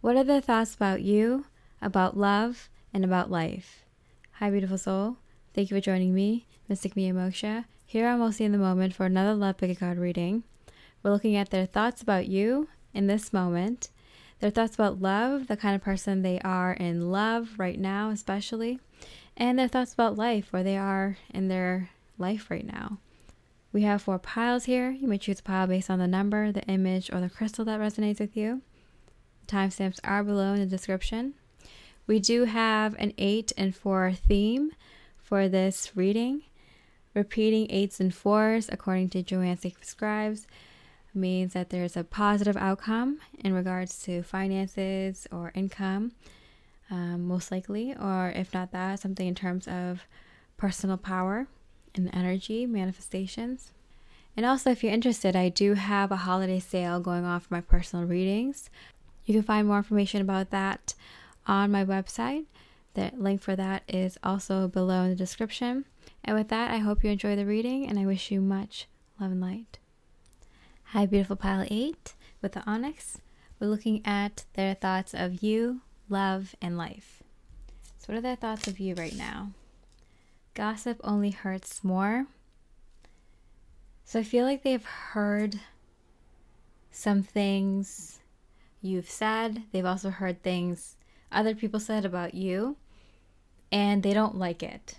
What are their thoughts about you, about love, and about life? Hi, beautiful soul. Thank you for joining me, Mystic Mia Moksha, here on Mostly in the Moment for another Love Pick a Card reading. We're looking at their thoughts about you in this moment, their thoughts about love, the kind of person they are in love right now especially, and their thoughts about life, where they are in their life right now. We have 4 piles here. You may choose a pile based on the number, the image, or the crystal that resonates with you. The timestamps are below in the description. We do have an 8 and 4 theme for this reading. Repeating 8s and 4s, according to Joanne Sacred Scribes, means that there's a positive outcome in regards to finances or income, most likely, or if not that, something in terms of personal power and energy, manifestations. And also, if you're interested, I do have a holiday sale going on for my personal readings. You can find more information about that on my website. The link for that is also below in the description. And with that, I hope you enjoy the reading, and I wish you much love and light. Hi, beautiful pile 8 with the onyx. We're looking at their thoughts of you, love, and life. So what are their thoughts of you right now? Gossip only hurts more. So I feel like they've heard some things you've said. They've also heard things other people said about you, and they don't like it.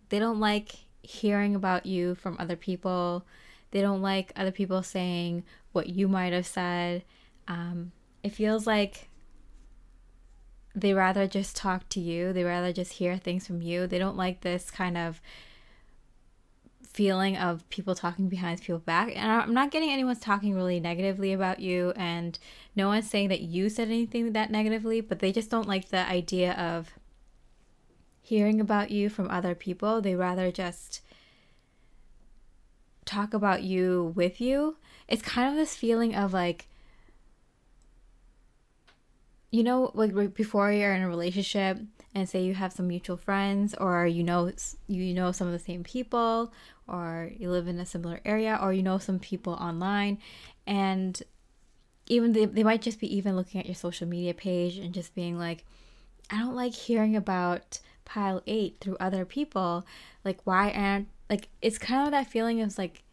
They don't like hearing about you from other people. They don't like other people saying what you might have said. It feels like they rather just talk to you. They rather just hear things from you. They don't like this kind of feeling of people talking behind people's back. And I'm not getting anyone's talking really negatively about you, and no one's saying that you said anything that negatively, but they just don't like the idea of hearing about you from other people. They rather just talk about you with you. It's kind of this feeling of like, you know, like right before you're in a relationship and say you have some mutual friends, or you know some of the same people, or you live in a similar area, or you know some people online, and even they might just be even looking at your social media page and just being like, I don't like hearing about pile 8 through other people. Like, why aren't, like, it's kind of that feeling of like,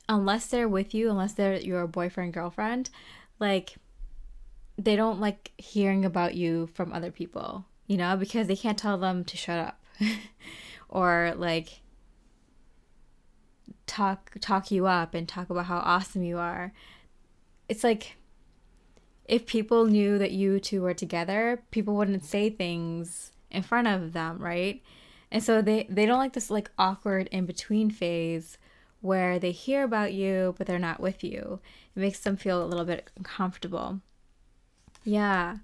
unless they're with you, unless they're your boyfriend, girlfriend, like, they don't like hearing about you from other people, you know, because they can't tell them to shut up or like talk you up and talk about how awesome you are. It's like, if people knew that you two were together, people wouldn't say things in front of them, right? And so they don't like this like awkward in-between phase where they hear about you but they're not with you. It makes them feel a little bit uncomfortable. Yeah,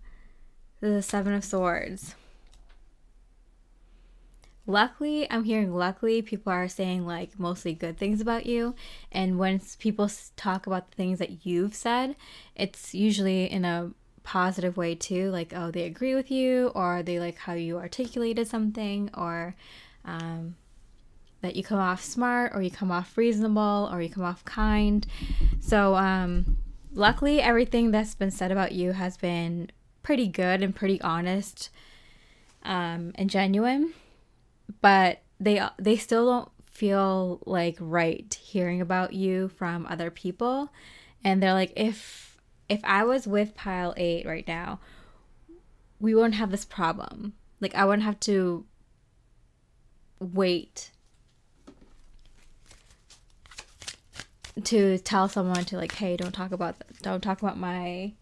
the 7 of Swords. Luckily, I'm hearing luckily people are saying like mostly good things about you. And when people talk about the things that you've said, it's usually in a positive way too. Like, oh, they agree with you, or they like how you articulated something, or that you come off smart, or you come off reasonable, or you come off kind. So luckily, everything that's been said about you has been pretty good and pretty honest and genuine. But they still don't feel like right hearing about you from other people. And they're like, if I was with pile 8 right now, we wouldn't have this problem. Like, I wouldn't have to wait to tell someone to like, hey, don't talk about my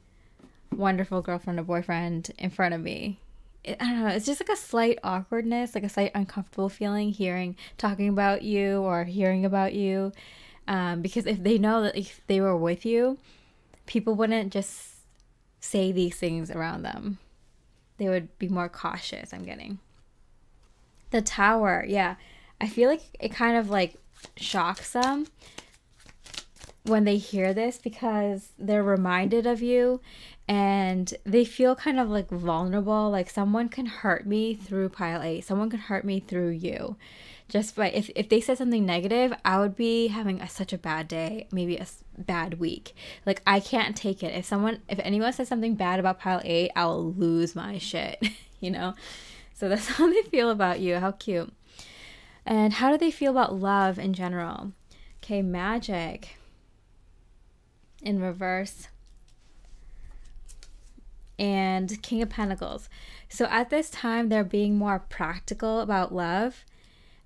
wonderful girlfriend or boyfriend in front of me. I don't know, it's just like a slight awkwardness, like a slight uncomfortable feeling talking about you or hearing about you, because if they know that if they were with you, people wouldn't just say these things around them. They would be more cautious, I'm getting. The Tower, yeah. I feel like it kind of like shocks them when they hear this, because they're reminded of you And they feel kind of like vulnerable, like someone can hurt me through pile 8, someone can hurt me through you. Just by, if they said something negative, I would be having such a bad day, maybe a bad week. Like, I can't take it. If anyone says something bad about pile 8, I will lose my shit, you know? So that's how they feel about you. How cute. And how do they feel about love in general? Okay, Magic in reverse. And King of Pentacles. So at this time, they're being more practical about love.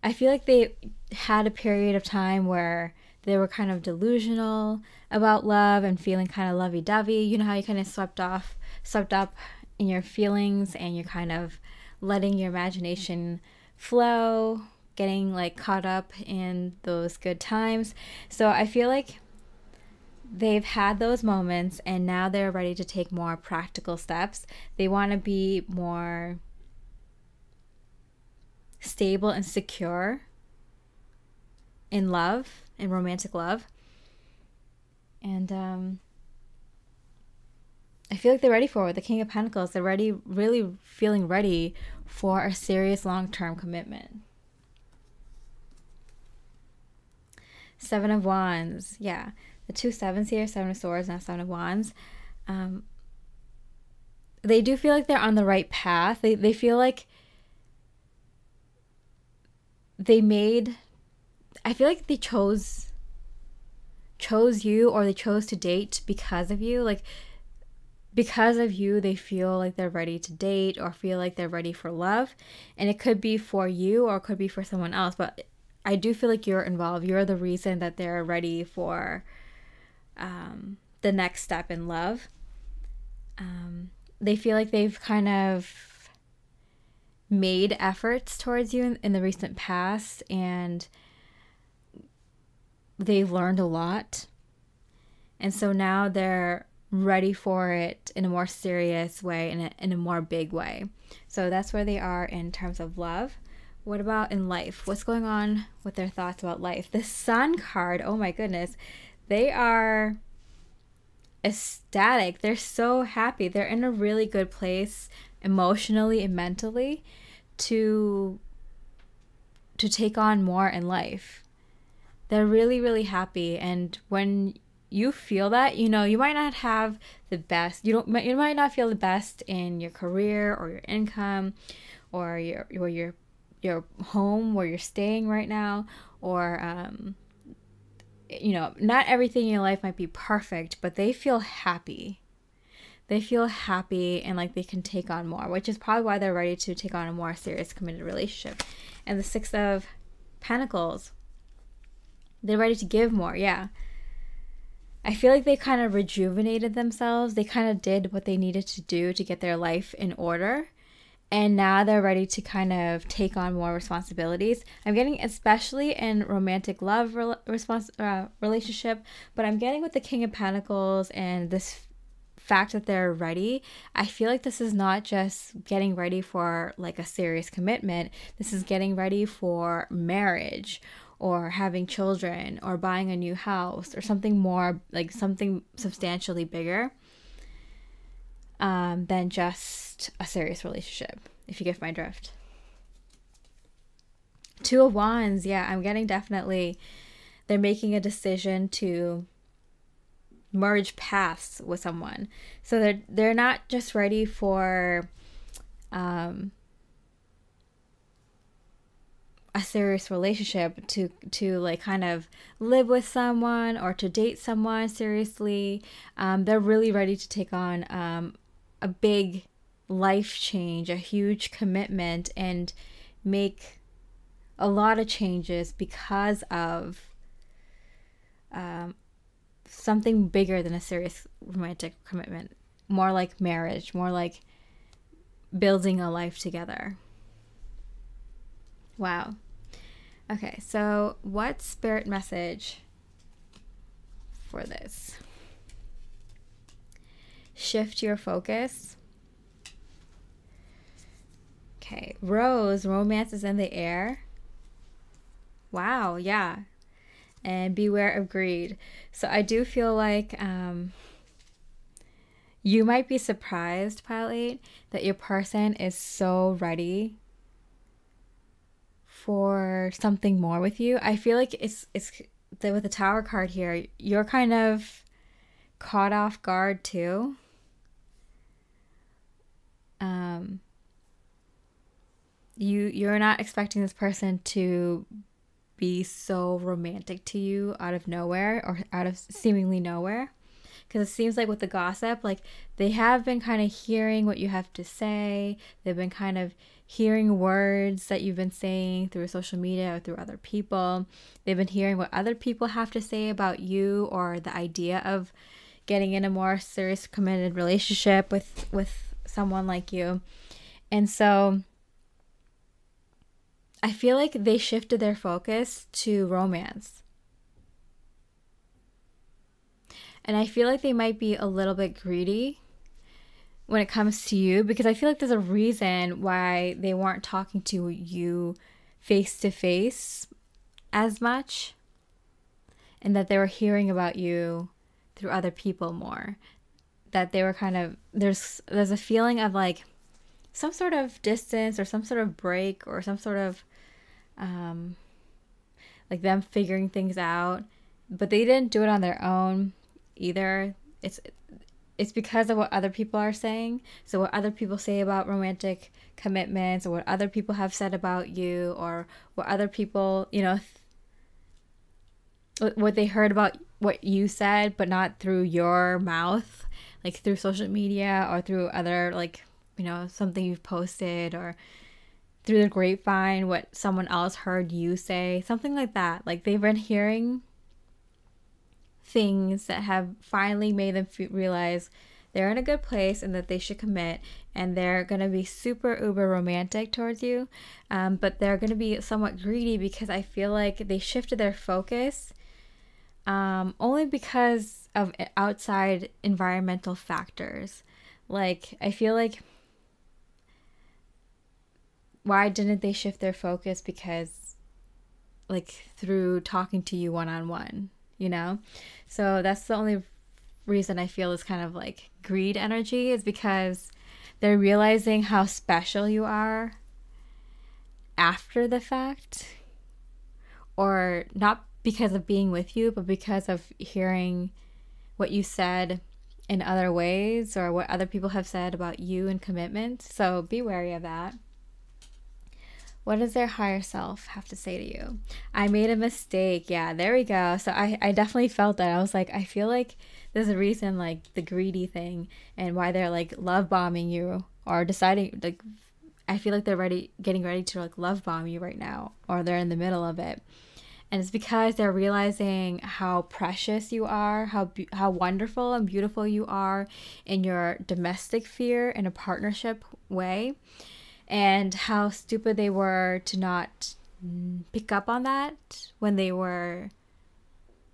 I feel like they had a period of time where they were kind of delusional about love and feeling kind of lovey-dovey. You know how you kind of swept up in your feelings, and you're kind of letting your imagination flow, getting like caught up in those good times. So I feel like they've had those moments, and now they're ready to take more practical steps. They want to be more stable and secure in love, in romantic love. And I feel like they're ready for it. The King of Pentacles, they're ready, really feeling ready for a serious long-term commitment. Seven of Wands, yeah. The 2 sevens here, 7 of Swords, now 7 of Wands. They do feel like they're on the right path. They feel like I feel like they chose you, or they chose to date because of you. Like, because of you, they feel like they're ready to date, or feel like they're ready for love. And it could be for you, or it could be for someone else. But I do feel like you're involved. You're the reason that they're ready for the next step in love. They feel like they've kind of made efforts towards you in the recent past, and they've learned a lot. And so now they're ready for it in a more serious way, in a more big way. So that's where they are in terms of love. What about in life? What's going on with their thoughts about life? The Sun card, oh my goodness. They are ecstatic. They're so happy. They're in a really good place emotionally and mentally to take on more in life. They're really, really happy. And when you feel that, you know, you might not have the best, you might not feel the best in your career or your income or your home where you're staying right now, or you know, not everything in your life might be perfect, but they feel happy. They feel happy, and like they can take on more, which is probably why they're ready to take on a more serious committed relationship. And the 6 of Pentacles, they're ready to give more. Yeah. I feel like they kind of rejuvenated themselves. They kind of did what they needed to do to get their life in order. And now they're ready to kind of take on more responsibilities. I'm getting, especially in romantic love relationship, but I'm getting with the King of Pentacles and this fact that they're ready. I feel like this is not just getting ready for like a serious commitment. This is getting ready for marriage, or having children, or buying a new house, or something more, like something substantially bigger than just a serious relationship, if you get my drift. 2 of Wands, yeah, I'm getting definitely they're making a decision to merge paths with someone. So they're not just ready for a serious relationship to like kind of live with someone or to date someone seriously. They're really ready to take on a big life change, a huge commitment, and make a lot of changes because of something bigger than a serious romantic commitment. More like marriage, more like building a life together. Wow. Okay, so what's spirit message for this? Shift your focus. Okay, Rose, romance is in the air. Wow, yeah. And beware of greed. So I do feel like you might be surprised, Pile 8, that your person is so ready for something more with you. I feel like it's with the Tower card here, you're kind of caught off guard too. You're not expecting this person to be so romantic to you out of nowhere, or out of seemingly nowhere, because it seems like with the gossip, like they have been kind of hearing what you have to say. They've been kind of hearing words that you've been saying through social media or through other people. They've been hearing what other people have to say about you, or the idea of getting in a more serious, committed relationship with someone like you. And so I feel like they shifted their focus to romance. And I feel like they might be a little bit greedy when it comes to you, because I feel like there's a reason why they weren't talking to you face to face as much, and that they were hearing about you through other people more. That they were kind of, there's a feeling of like some sort of distance, or some sort of break, or some sort of like them figuring things out. But they didn't do it on their own either. It's because of what other people are saying. So what other people say about romantic commitments, or what other people have said about you, or what other people, what they heard about what you said, but not through your mouth, like through social media, or through other, like, something you've posted, or through the grapevine, what someone else heard you say, something like that. Like they've been hearing things that have finally made them realize they're in a good place, and that they should commit, and they're going to be super uber romantic towards you. But they're going to be somewhat greedy, because I feel like they shifted their focus only because of outside environmental factors. Like, I feel like, why didn't they shift their focus? Because, like, through talking to you one-on-one, So that's the only reason I feel is kind of like greed energy, is because they're realizing how special you are after the fact, or not because of being with you, but because of hearing what you said in other ways, or what other people have said about you and commitment. So be wary of that. What does their higher self have to say to you? I made a mistake. Yeah, there we go. So I definitely felt that. I was like, I feel like there's a reason, like the greedy thing, and why they're like love bombing you, or deciding, like, I feel like they're getting ready to like love bomb you right now, or they're in the middle of it. And it's because they're realizing how precious you are, how wonderful and beautiful you are in your domestic sphere, in a partnership way, and how stupid they were to not pick up on that when they were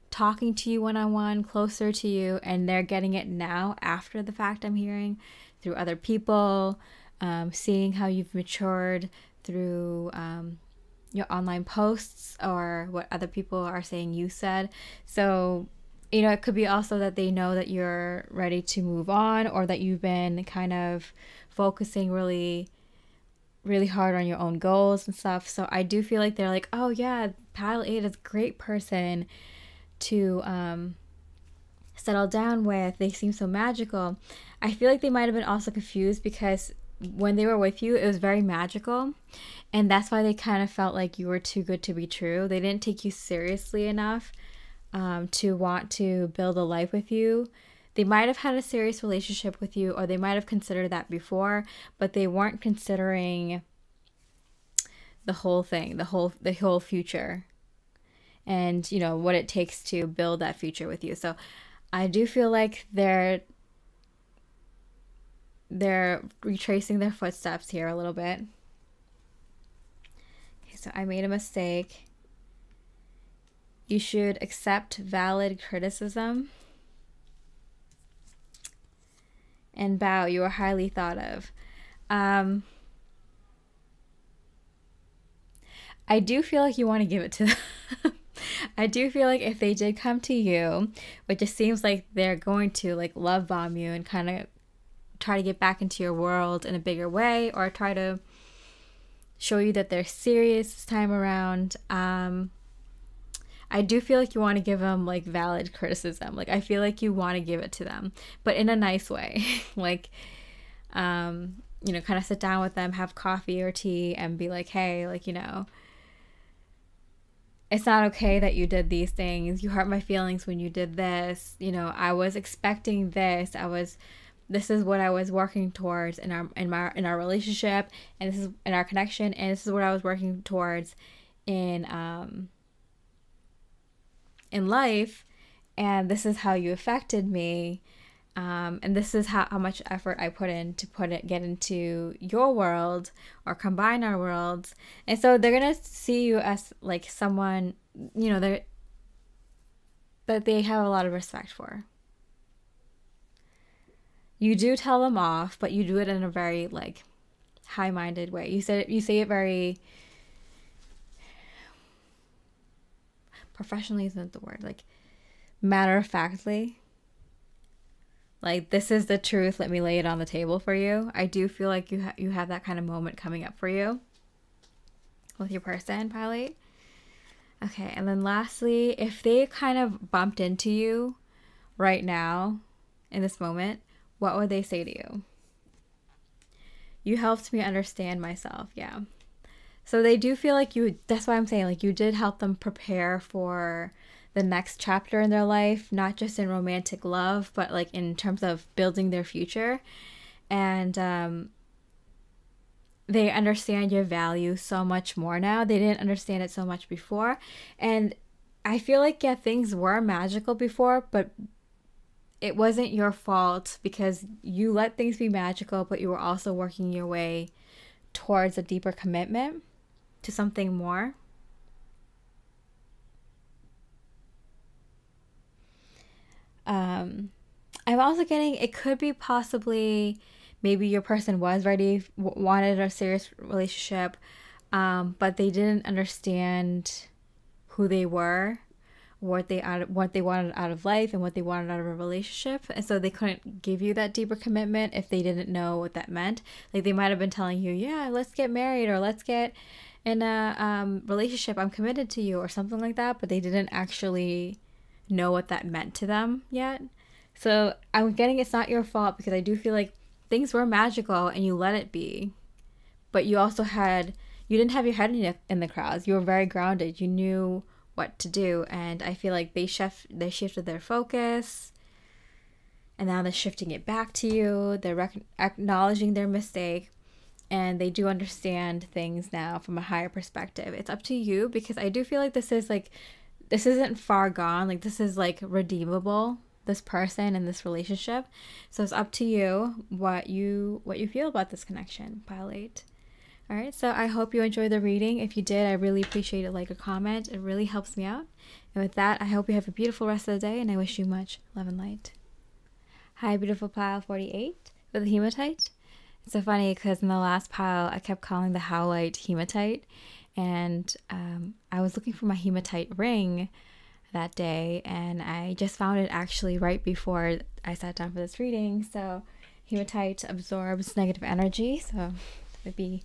talking to you one-on-one, closer to you, and they're getting it now after the fact. I'm hearing through other people, seeing how you've matured through your online posts, or what other people are saying you said. So, it could be also that they know that you're ready to move on, or that you've been kind of focusing really hard on your own goals and stuff. So I do feel like they're like, oh yeah, Pile 8 is a great person to settle down with. They seem so magical. I feel like they might have been also confused, because when they were with you, it was very magical, and that's why they kind of felt like you were too good to be true. They didn't take you seriously enough to want to build a life with you. They might have had a serious relationship with you, or they might have considered that before, but they weren't considering the whole thing, the whole future, and what it takes to build that future with you. So I do feel like they're retracing their footsteps here a little bit. Okay, so I made a mistake. You should accept valid criticism. And bow, you are highly thought of. I do feel like you want to give it to them. I do feel like if they did come to you, which just seems like they're going to like love bomb you and kind of try to get back into your world in a bigger way, or try to show you that they're serious this time around. I do feel like you want to give them like valid criticism. Like I feel like you want to give it to them, but in a nice way. Like, you know, kind of sit down with them, have coffee or tea, and be like, hey, like, you know, it's not okay that you did these things. You hurt my feelings when you did this. You know, I was expecting this. This is what I was working towards in our relationship, and this is in our connection, and this is what I was working towards in life, and this is how you affected me, and this is how much effort I put in to get into your world or combine our worlds. And so they're gonna see you as like someone, you know, that they have a lot of respect for. You do tell them off, but you do it in a very like high-minded way. You say it very professionally isn't the word, like matter-of-factly. Like, this is the truth, let me lay it on the table for you. I do feel like you have that kind of moment coming up for you with your person, Pilate. Okay, and then lastly, if they kind of bumped into you right now in this moment, what would they say to you? You helped me understand myself. Yeah. So they do feel like that's why I'm saying, like, you did help them prepare for the next chapter in their life, not just in romantic love, but like in terms of building their future. And they understand your value so much more now. They didn't understand it so much before. And I feel like, yeah, things were magical before, but it wasn't your fault because you let things be magical, but you were also working your way towards a deeper commitment to something more. I'm also getting, it could be possibly maybe your person was ready, wanted a serious relationship, but they didn't understand who they were, what they wanted out of life and what they wanted out of a relationship. And so they couldn't give you that deeper commitment if they didn't know what that meant. Like, they might have been telling you, yeah, let's get married, or let's get in a relationship, I'm committed to you, or something like that, but they didn't actually know what that meant to them yet. So I'm getting, it's not your fault, because I do feel like things were magical and you let it be, but you also you didn't have your head in the clouds. You were very grounded. You knew what to do, and I feel like they shifted their focus, and now they're shifting it back to you. They're acknowledging their mistake, and they do understand things now from a higher perspective. It's up to you, because I do feel like this isn't far gone. Like, this is like redeemable, this person and this relationship. So it's up to you what you feel about this connection, Pilate. All right, so I hope you enjoyed the reading. If you did, I really appreciate it. Like a comment, it really helps me out. And with that, I hope you have a beautiful rest of the day, and I wish you much love and light. Hi, beautiful pile 48 with the hematite. It's so funny because in the last pile, I kept calling the howlite hematite, and I was looking for my hematite ring that day, and I just found it actually right before I sat down for this reading. So hematite absorbs negative energy, so that would be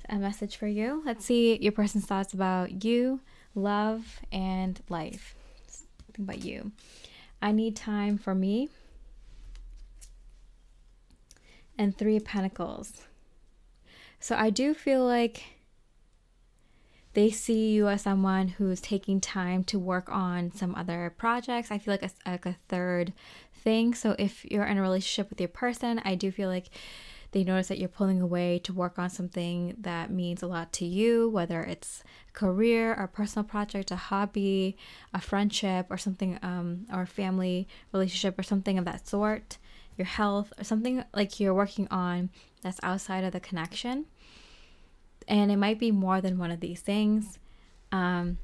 a message for you. Let's see your person's thoughts about you, love, and life. Something about you. I need time for me. And 3 of Pentacles. So I do feel like they see you as someone who's taking time to work on some other projects. I feel like a third thing. So if you're in a relationship with your person, I do feel like they notice that you're pulling away to work on something that means a lot to you, whether it's a career, or a personal project, a hobby, a friendship, or something, or a family relationship, or something of that sort, your health, or something like you're working on that's outside of the connection. And it might be more than one of these things. I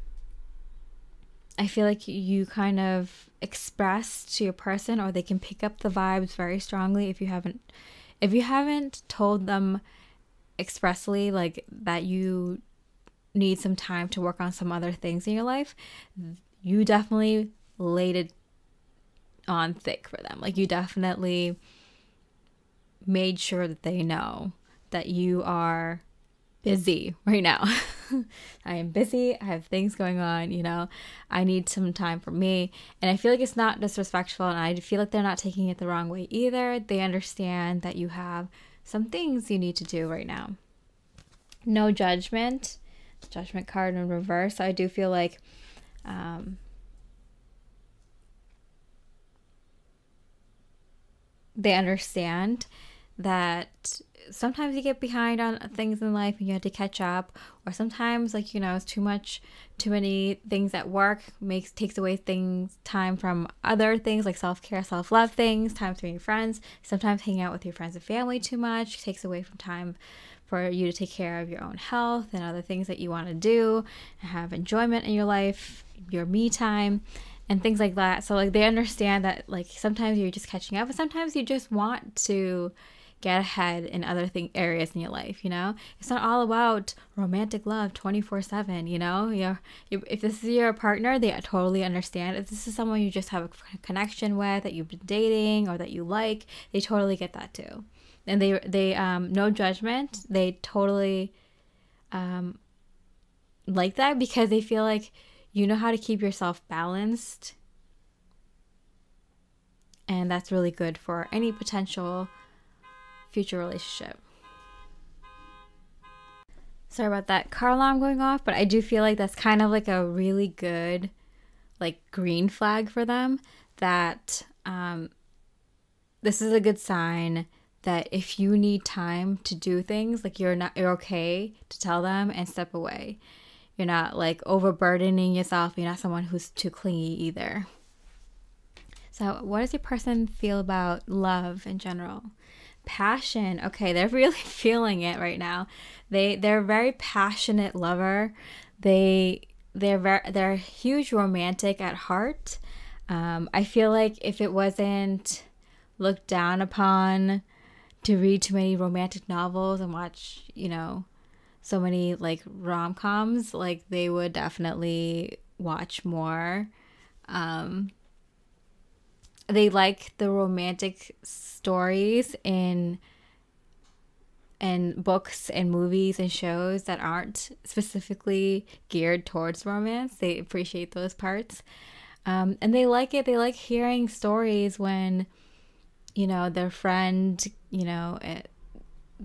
feel like you kind of express to your person, or they can pick up the vibes very strongly if you haven't told them expressly, like, that you need some time to work on some other things in your life. You definitely laid it on thick for them. Like, you definitely made sure that they know that you are busy right now. I am busy. I have things going on, you know. I need some time for me. And I feel like it's not disrespectful, and I feel like they're not taking it the wrong way either. They understand that you have some things you need to do right now. No judgment. Judgment card in reverse. So I do feel like they understand that sometimes you get behind on things in life and you have to catch up, or sometimes, like, you know, it's too many things at work takes away time from other things like self-care, self-love things, time with your friends. Sometimes hanging out with your friends and family too much takes away from time for you to take care of your own health and other things that you want to do and have enjoyment in your life, your me time and things like that. So like they understand that like sometimes you're just catching up, but sometimes you just want to get ahead in other areas in your life, you know? It's not all about romantic love 24/7, you know? If this is your partner, they totally understand. If this is someone you just have a connection with, that you've been dating or that you like, they totally get that too. And they no judgment. They totally like that because they feel like you know how to keep yourself balanced. And that's really good for any potential future relationship. Sorry about that car alarm going off, but I do feel like that's kind of like a really good like green flag for them, that this is a good sign that if you need time to do things, like you're okay to tell them and step away. You're not like overburdening yourself. You're not someone who's too clingy either. So what does your person feel about love in general? Passion. Okay, they're really feeling it right now. They're a very passionate lover. They're a huge romantic at heart. I feel like if it wasn't looked down upon to read too many romantic novels and watch, you know, so many like rom-coms, like they would definitely watch more. They like the romantic stories in books and movies and shows that aren't specifically geared towards romance. They appreciate those parts. And they like it. They like hearing stories when, you know, their friend, you know,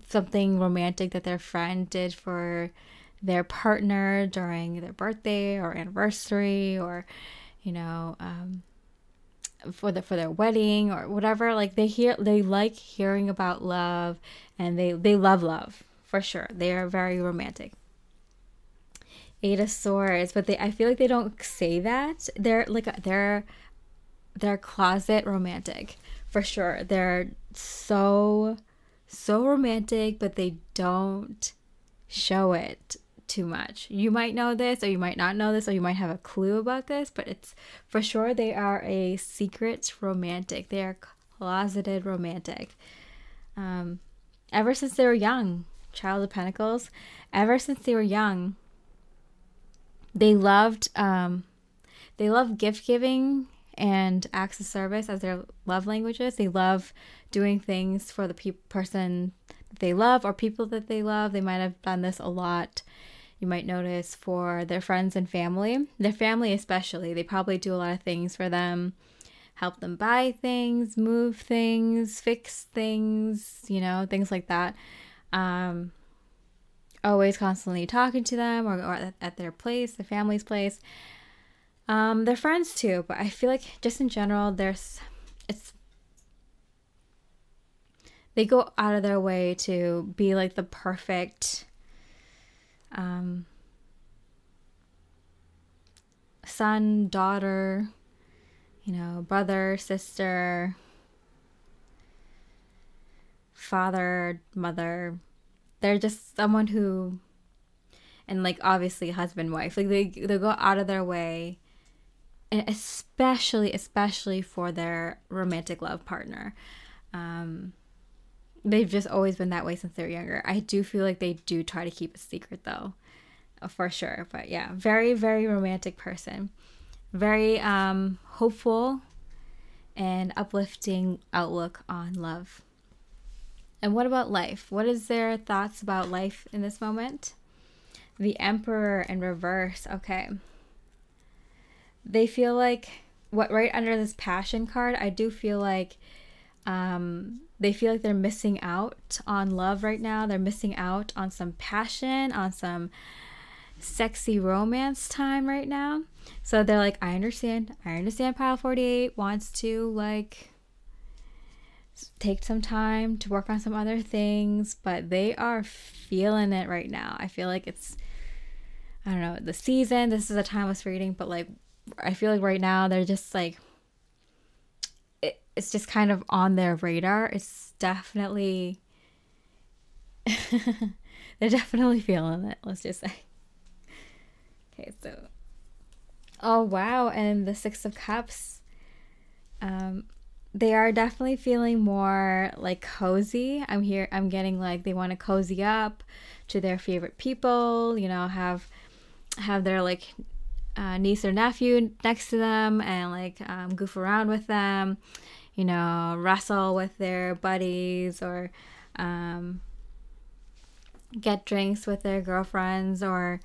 something romantic that their friend did for their partner during their birthday or anniversary, or, you know, for their wedding or whatever. Like they like hearing about love, and they love love for sure. They are very romantic. Eight of Swords, but I feel like they don't say that. They're closet romantic for sure. They're so romantic, but they don't show it too much. You might know this, or you might not know this, or you might have a clue about this, but it's for sure they are a secret romantic. They are closeted romantic. Ever since they were young, Child of Pentacles, ever since they were young, they loved gift giving and acts of service as their love languages. They love doing things for the person that they love or people that they love. They might have done this a lot. You might notice for their friends and family. Their family especially. They probably do a lot of things for them. Help them buy things, move things, fix things, you know, things like that. Always constantly talking to them or at their place, their family's place. Their friends too, but I feel like just in general, they go out of their way to be like the perfect son, daughter, you know, brother, sister, father, mother. They're just someone who, and like obviously husband, wife, like they go out of their way, and especially for their romantic love partner. They've just always been that way since they were younger. I do feel like they do try to keep a secret though, for sure. But yeah, very, very romantic person. Very hopeful and uplifting outlook on love. And what about life? What is their thoughts about life in this moment? The Emperor in reverse. Okay. They feel like, what, right under this passion card, I do feel like they feel like they're missing out on love right now. They're missing out on some passion, on some sexy romance time right now. So they're like, I understand pile 48 wants to like take some time to work on some other things, but they are feeling it right now. I feel like it's, I don't know, the season, this is a timeless reading, but like I feel like right now they're just like, it's just kind of on their radar. It's definitely they're definitely feeling it, let's just say. Okay, so, oh wow, and the Six of Cups, they are definitely feeling more like cozy. I'm getting like they want to cozy up to their favorite people, you know, have their like niece or nephew next to them and like goof around with them, you know, wrestle with their buddies, or get drinks with their girlfriends, or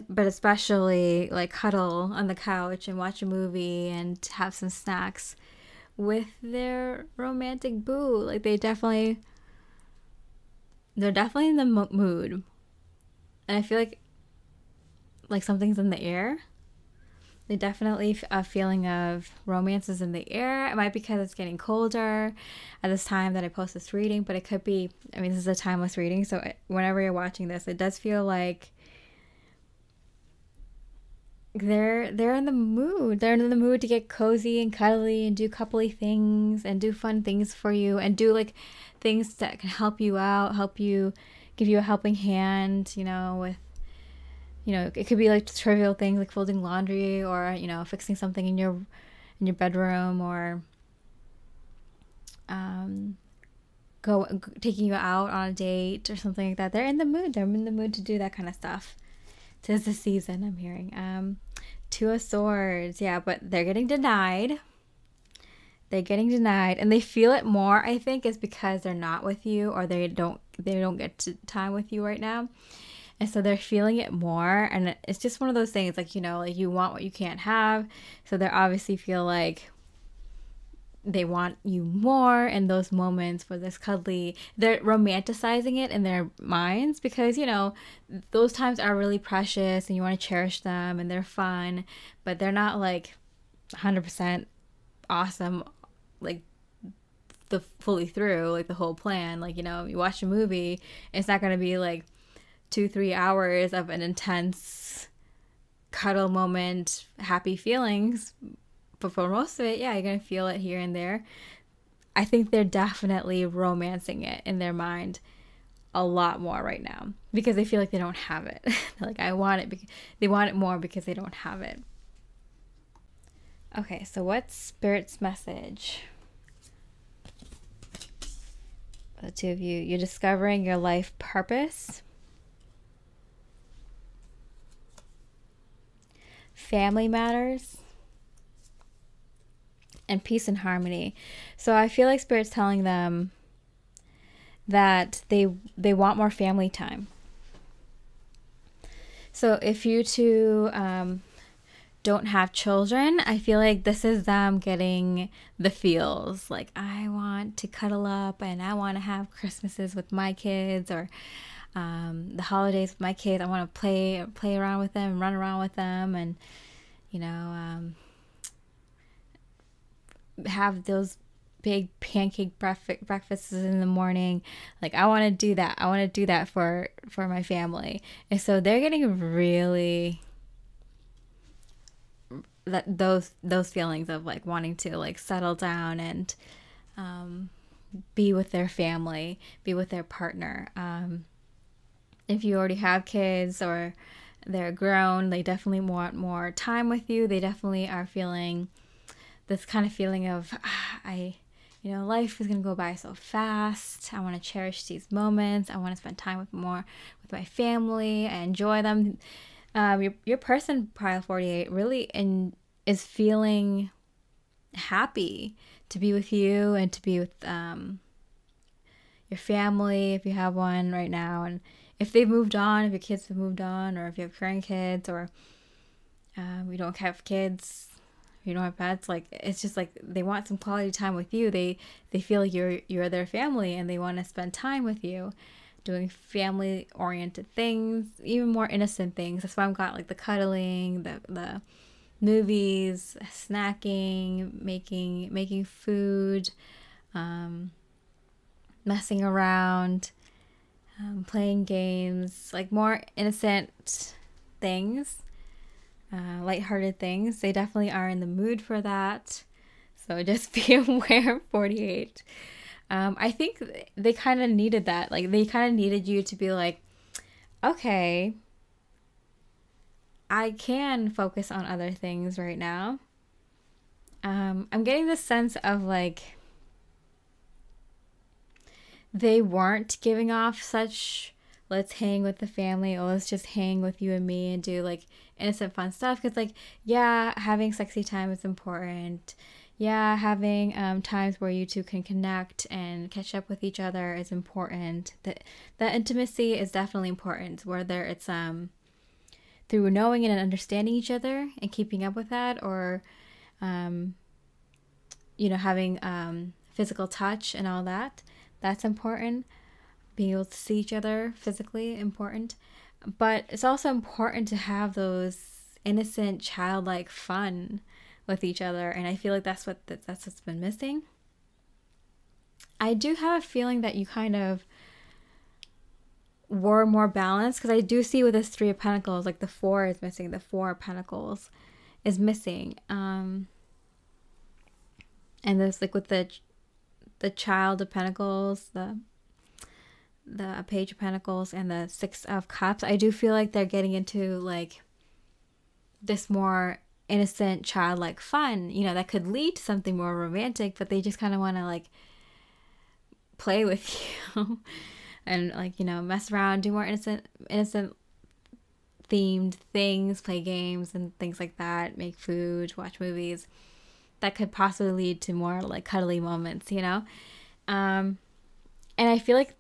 but especially like cuddle on the couch and watch a movie and have some snacks with their romantic boo. Like they're definitely in the mood, and I feel like something's in the air. They definitely a feeling of romance is in the air. It might be because it's getting colder at this time that I post this reading, but it could be, I mean, this is a timeless reading, so whenever you're watching this, it does feel like they're in the mood. They're in the mood to get cozy and cuddly and do coupley things and do fun things for you, and do like things that can help you out, help you, give you a helping hand, you know, with, you know, it could be like trivial things like folding laundry, or, you know, fixing something in your bedroom, or taking you out on a date or something like that. They're in the mood. They're in the mood to do that kind of stuff. 'Tis the season, I'm hearing. Two of Swords, yeah, but they're getting denied. And they feel it more, I think, is because they're not with you, or they don't get time with you right now. And so they're feeling it more, and it's just one of those things, like, you know, like you want what you can't have. So they obviously feel like they want you more in those moments for this cuddly. They're romanticizing it in their minds because, you know, those times are really precious and you want to cherish them and they're fun, but they're not like 100% awesome, like the fully through, like the whole plan. Like, you know, you watch a movie, it's not going to be like 2-3 hours of an intense cuddle moment, happy feelings. But for most of it, yeah, you're going to feel it here and there. I think they're definitely romancing it in their mind a lot more right now because they feel like they don't have it. They're like, I want it. They want it more because they don't have it. Okay, so what's Spirit's message? The two of you, you're discovering your life purpose. Family matters. And peace and harmony. So I feel like Spirit's telling them that they want more family time. So if you two don't have children, I feel like this is them getting the feels. Like, I want to cuddle up and I want to have Christmases with my kids, or the holidays with my kids. I want to play around with them, run around with them, and, you know, have those big pancake breakfasts in the morning. Like, I want to do that. I want to do that for my family. And so they're getting really those feelings of like wanting to like settle down and be with their family, be with their partner. If you already have kids or they're grown, they definitely want more time with you. They definitely are feeling this kind of feeling of, life is going to go by so fast. I want to cherish these moments. I want to spend time with my family. I enjoy them. Your person, Pile 48, really is feeling happy to be with you and to be with your family if you have one right now. And if they've moved on, if your kids have moved on, or if you have grandkids, or you don't have kids, you don't have pets, like it's just like they want some quality time with you. They feel like you're their family, and they want to spend time with you, doing family oriented things, even more innocent things. That's why I've got like the cuddling, the movies, snacking, making food, messing around, playing games, like more innocent things, lighthearted things. They definitely are in the mood for that. So just be aware, 48. I think they kind of needed that. Like they kind of needed you to be like, okay, I can focus on other things right now. I'm getting this sense of like they weren't giving off such let's hang with the family, or let's just hang with you and me and do like innocent fun stuff. Because like, yeah, having sexy time is important. Yeah, having times where you two can connect and catch up with each other is important. That intimacy is definitely important, whether it's through knowing and understanding each other and keeping up with that, or having physical touch and all that. That's important. Being able to see each other physically, important. But it's also important to have those innocent, childlike fun with each other, and I feel like that's what's been missing. I do have a feeling that you kind of were more balanced, because I do see with this Three of Pentacles, like the 4 is missing. The 4 of Pentacles is missing. And this, like with the Child of Pentacles, the Page of Pentacles, and the 6 of Cups, I do feel like they're getting into like this more innocent, childlike fun, that could lead to something more romantic, but they just kind of want to like play with you and like, mess around, do more innocent themed things, play games and things like that, make food, watch movies. That could possibly lead to more like cuddly moments, and I feel like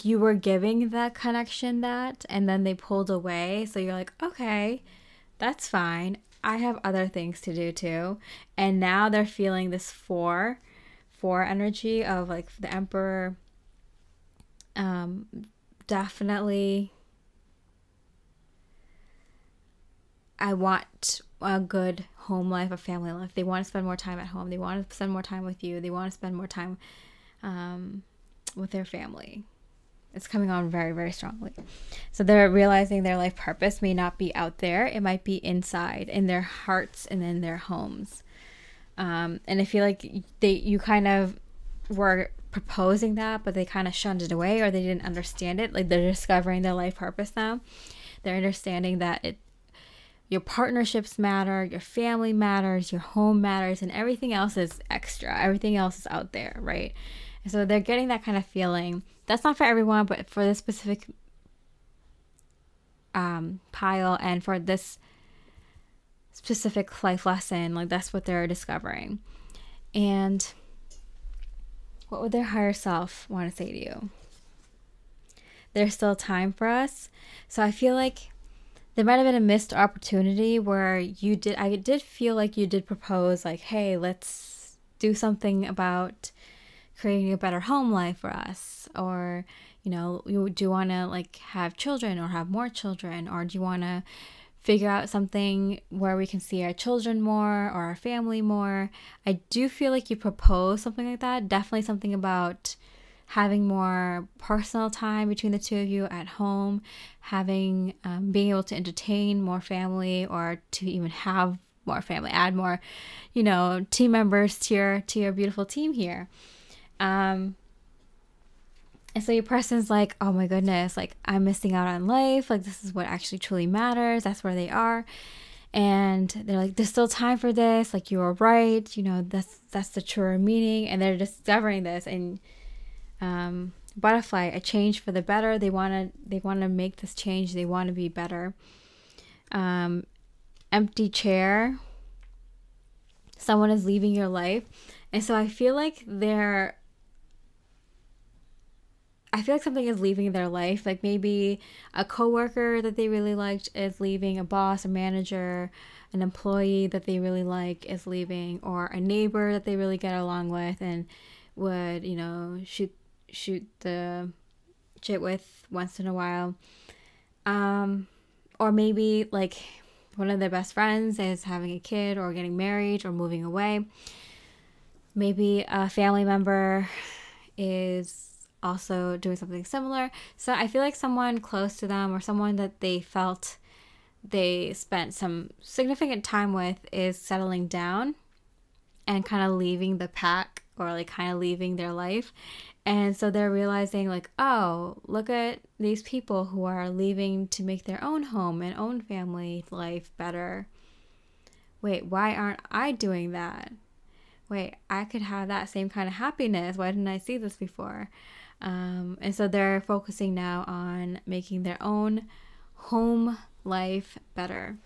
you were giving that connection and then they pulled away, so you're like, okay, that's fine, I have other things to do too. And now they're feeling this 4 energy of like the Emperor. Definitely I want a good home life, a family life. They want to spend more time at home. They want to spend more time with you. They want to spend more time with their family. It's coming on very, very strongly. So they're realizing their life purpose may not be out there. It might be inside, in their hearts and in their homes. And I feel like you kind of were proposing that, but they kind of shunned it away, or they didn't understand it. Like they're discovering their life purpose now. They're understanding that your partnerships matter, your family matters, your home matters, and everything else is extra. Everything else is out there, right? And so they're getting that kind of feeling. That's not for everyone, but for this specific pile and for this specific life lesson, like that's what they're discovering. And what would their higher self want to say to you? There's still time for us. So I feel like there might have been a missed opportunity where I did feel like you did propose like, hey, let's do something about creating a better home life for us. Or, do you want to like have children or have more children? Or do you want to figure out something where we can see our children more or our family more? I do feel like you proposed something like that. Definitely something about having more personal time between the two of you at home, having being able to entertain more family, or to even have more family, add more, team members to your beautiful team here. And so your person's like, oh my goodness, like I'm missing out on life. Like this is what actually truly matters. That's where they are. And they're like, there's still time for this. Like you were right. That's the truer meaning. And they're discovering this. And butterfly, a change for the better. They want to make this change. They want to be better. Empty chair. Someone is leaving your life. And so I feel like something is leaving their life. Like maybe a coworker that they really liked is leaving, a boss, a manager, an employee that they really like is leaving, or a neighbor that they really get along with and would, shoot the shit with once in a while. Or maybe like one of their best friends is having a kid or getting married or moving away. Maybe a family member is also doing something similar. So I feel like someone close to them or someone that they felt they spent some significant time with is settling down and kind of leaving the pack, or like kind of leaving their life. And so they're realizing like, oh, look at these people who are leaving to make their own home and own family life better. Wait, why aren't I doing that? Wait, I could have that same kind of happiness. Why didn't I see this before? And so they're focusing now on making their own home life better.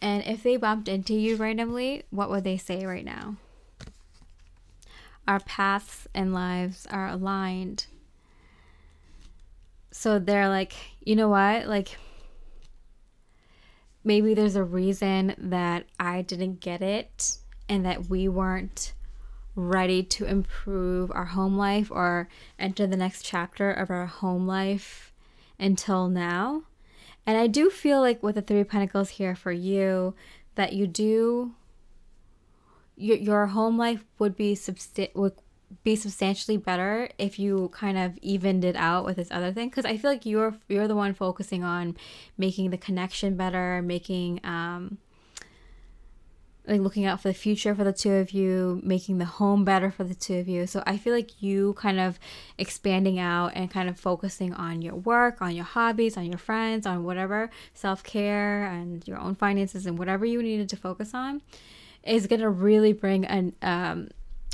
And if they bumped into you randomly, what would they say right now? Our paths and lives are aligned. So they're like, you know what? Like, maybe there's a reason that I didn't get it and that we weren't ready to improve our home life or enter the next chapter of our home life until now. And I do feel like with the Three of Pentacles here for you, that you do, your home life would be substantially better if you kind of evened it out with this other thing. Because I feel like you're the one focusing on making the connection better, making like looking out for the future for the two of you, making the home better for the two of you. So I feel like you kind of expanding out and kind of focusing on your work, on your hobbies, on your friends, on whatever, self-care and your own finances and whatever you needed to focus on is going to really bring a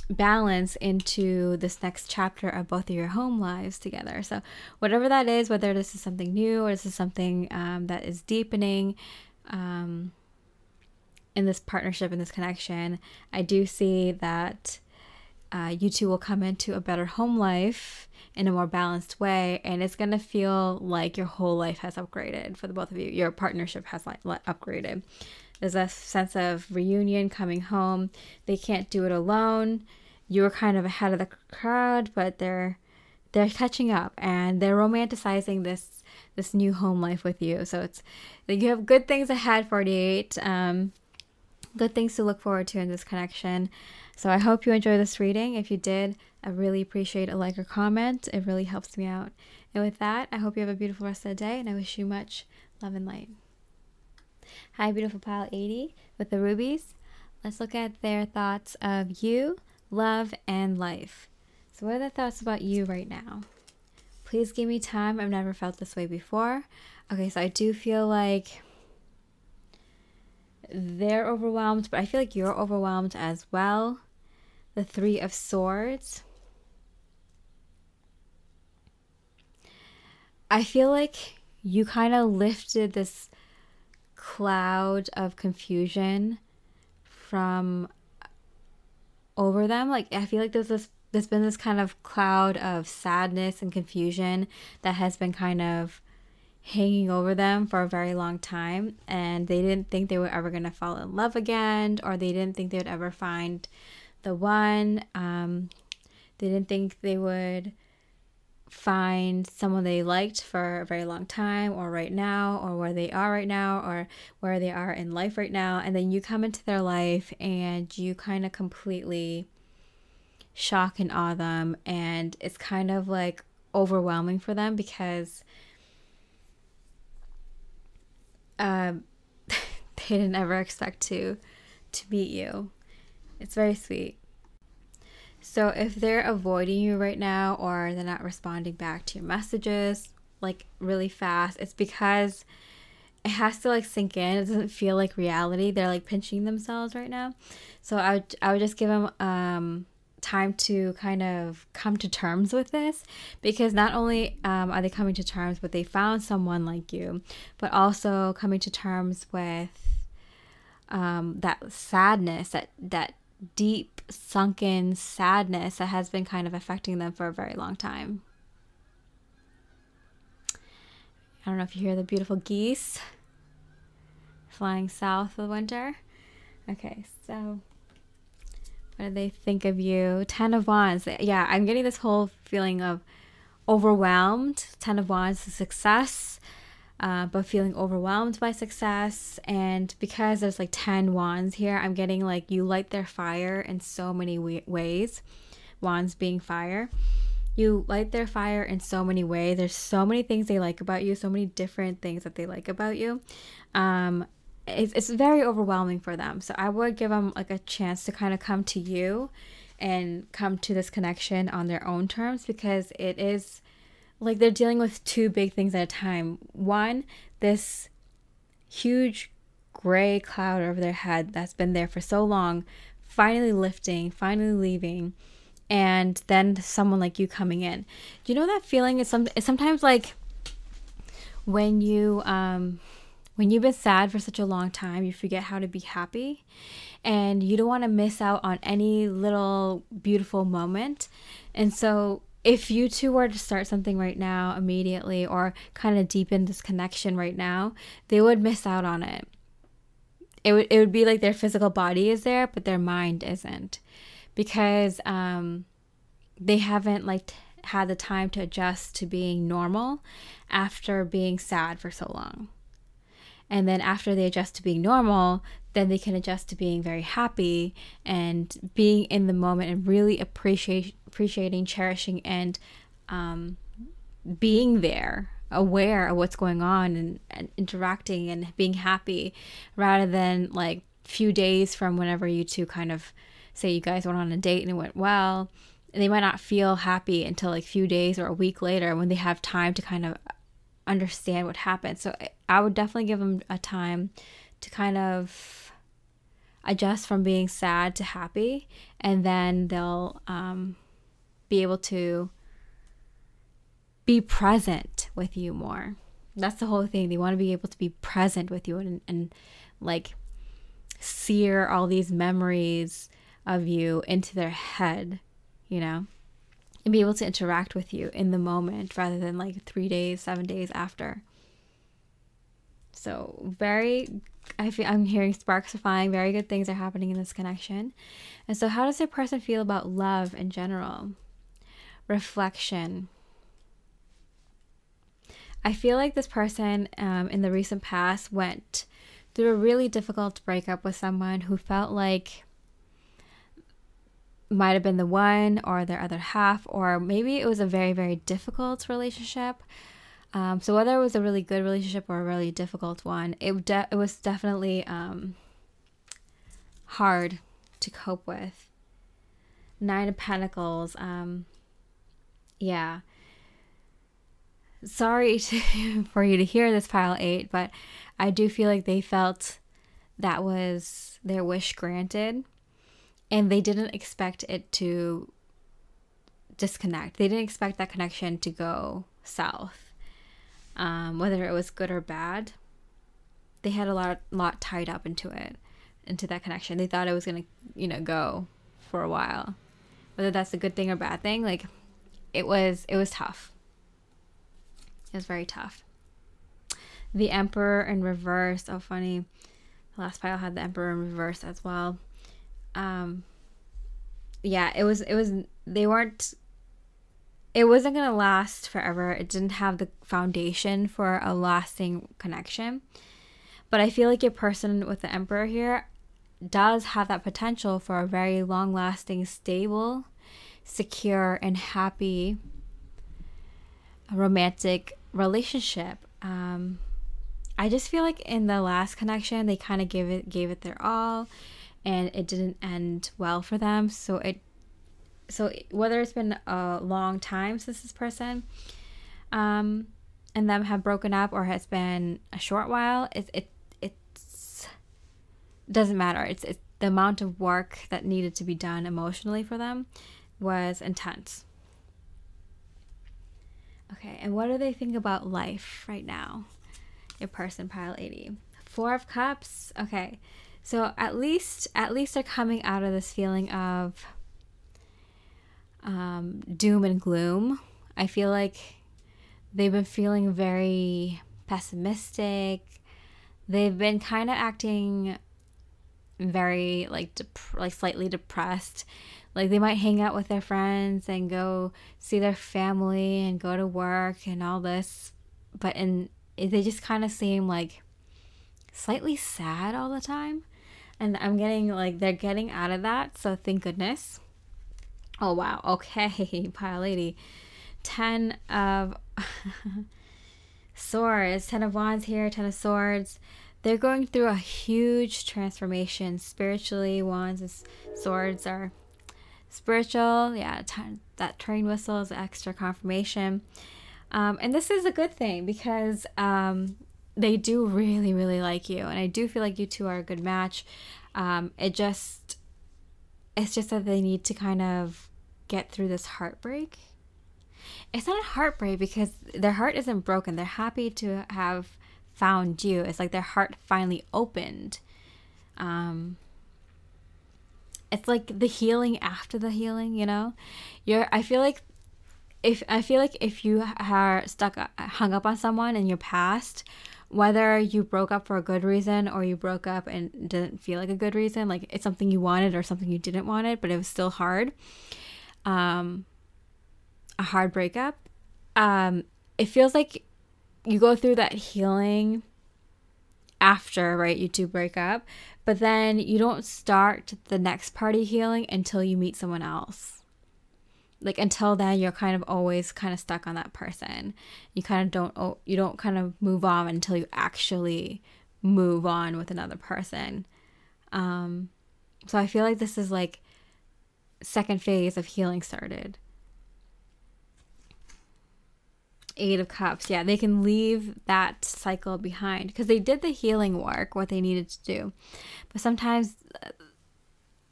balance into this next chapter of both of your home lives together. So whatever that is, whether this is something new or this is something that is deepening in this partnership, in this connection, I do see that you two will come into a better home life in a more balanced way, and it's going to feel like your whole life has upgraded for the both of you. Your partnership has upgraded. There's a sense of reunion, coming home. They can't do it alone. You were kind of ahead of the crowd, but they're catching up and they're romanticizing this new home life with you. So it's like you have good things ahead, 48. Good things to look forward to in this connection. So I hope you enjoyed this reading. If you did, I really appreciate a like or comment. It really helps me out. And with that, I hope you have a beautiful rest of the day, and I wish you much love and light. Hi, beautiful pile 80 with the rubies. Let's look at their thoughts of you, love, and life. So what are the thoughts about you right now? Please give me time. I've never felt this way before. Okay, so I do feel like they're overwhelmed, but I feel like you're overwhelmed as well. The Three of Swords. I feel like you kind of lifted this cloud of confusion from over them. Like I feel like there's been this kind of cloud of sadness and confusion that has been kind of hanging over them for a very long time, and they didn't think they were ever going to fall in love again, or they didn't think they would ever find the one. They didn't think they would find someone they liked for a very long time, or right now, or where they are right now, or where they are in life right now. And then you come into their life and you kind of completely shock and awe them, and it's kind of like overwhelming for them because they didn't ever expect to meet you. It's very sweet. So if they're avoiding you right now, or they're not responding back to your messages like really fast, it's because it has to like sink in. It doesn't feel like reality. They're like pinching themselves right now. So I would just give them time to kind of come to terms with this, because not only are they coming to terms, but they found someone like you, but also coming to terms with that sadness that deep sunken sadness that has been kind of affecting them for a very long time. I don't know if you hear the beautiful geese flying south of the winter. Okay, so what do they think of you? 10 of Wands. Yeah, I'm getting this whole feeling of overwhelmed. 10 of Wands is success, but feeling overwhelmed by success. And because there's like 10 Wands here, I'm getting like you light their fire in so many ways. Wands being fire. You light their fire in so many ways. There's so many things they like about you, so many different things that they like about you. It's very overwhelming for them. So I would give them like a chance to kind of come to you and come to this connection on their own terms, because it is like they're dealing with two big things at a time. One, this huge gray cloud over their head that's been there for so long, finally lifting, finally leaving. And then someone like you coming in. Do you know that feeling? It's sometimes like when you've been sad for such a long time, you forget how to be happy, and you don't want to miss out on any little beautiful moment. And so if you two were to start something right now immediately, or kind of deepen this connection right now, they would miss out on it. It would be like their physical body is there, but their mind isn't. Because they haven't like had the time to adjust to being normal after being sad for so long. And then after they adjust to being normal, then they can adjust to being very happy and being in the moment and really appreciating, cherishing, and being there, aware of what's going on, and interacting and being happy, rather than like few days from whenever you two kind of say you guys went on a date and it went well, and they might not feel happy until like a few days or a week later when they have time to kind of understand what happened. So I would definitely give them a time to kind of adjust from being sad to happy, and then they'll be able to be present with you more. That's the whole thing. They want to be able to be present with you and like sear all these memories of you into their head, you know, and be able to interact with you in the moment rather than like 3 days, 7 days after. So I'm hearing sparks are flying. Very good things are happening in this connection. And so how does a person feel about love in general? Reflection. I feel like this person in the recent past went through a really difficult breakup with someone who felt like might have been the one or their other half, or maybe it was a very, very difficult relationship. So whether it was a really good relationship or a really difficult one, it was definitely hard to cope with. 9 of Pentacles. Yeah. Sorry for you to hear this, Pile 8, but I do feel like they felt that was their wish granted. And they didn't expect it to disconnect. They didn't expect that connection to go south. Whether it was good or bad, they had a lot tied up into that connection. They thought it was going to, go for a while. Whether that's a good thing or bad thing, like it was tough. It was very tough. The Emperor in reverse. Oh, funny. The last pile had the Emperor in reverse as well. Yeah, it wasn't gonna last forever. It didn't have the foundation for a lasting connection. But I feel like your person with the Emperor here does have that potential for a very long lasting, stable, secure, and happy romantic relationship. I just feel like in the last connection they kind of gave it their all, and it didn't end well for them. So whether it's been a long time since this person and them have broken up, or has been a short while, it doesn't matter. It's the amount of work that needed to be done emotionally for them was intense. Okay, and what do they think about life right now? Your person, Pile 80. 4 of Cups. Okay, So at least they're coming out of this feeling of doom and gloom. I feel like they've been feeling very pessimistic. They've been kind of acting very like slightly depressed. Like they might hang out with their friends and go see their family and go to work and all this, but they just kind of seem like slightly sad all the time. And I'm getting like they're getting out of that, so thank goodness. Oh wow, okay, pile lady. 10 of swords, 10 of wands here, 10 of swords. They're going through a huge transformation spiritually. Wands and swords are spiritual. Yeah, that train whistle is extra confirmation. And this is a good thing because they do really, really like you. And I do feel like you two are a good match. It's just that they need to kind of get through this heartbreak. It's not a heartbreak because their heart isn't broken. They're happy to have found you. It's like their heart finally opened. It's like the healing after the healing, you know? I feel like if you are hung up on someone in your past, whether you broke up for a good reason or you broke up and didn't feel like a good reason, like it's something you wanted or something you didn't want it, but it was still hard. A hard breakup. It feels like you go through that healing after, right? You two break up, but then you don't start the next party healing until you meet someone else. Like until then, you're kind of always kind of stuck on that person. You don't kind of move on until you actually move on with another person. So I feel like this is like second phase of healing started. 8 of Cups. Yeah, they can leave that cycle behind because they did the healing work, what they needed to do. But sometimes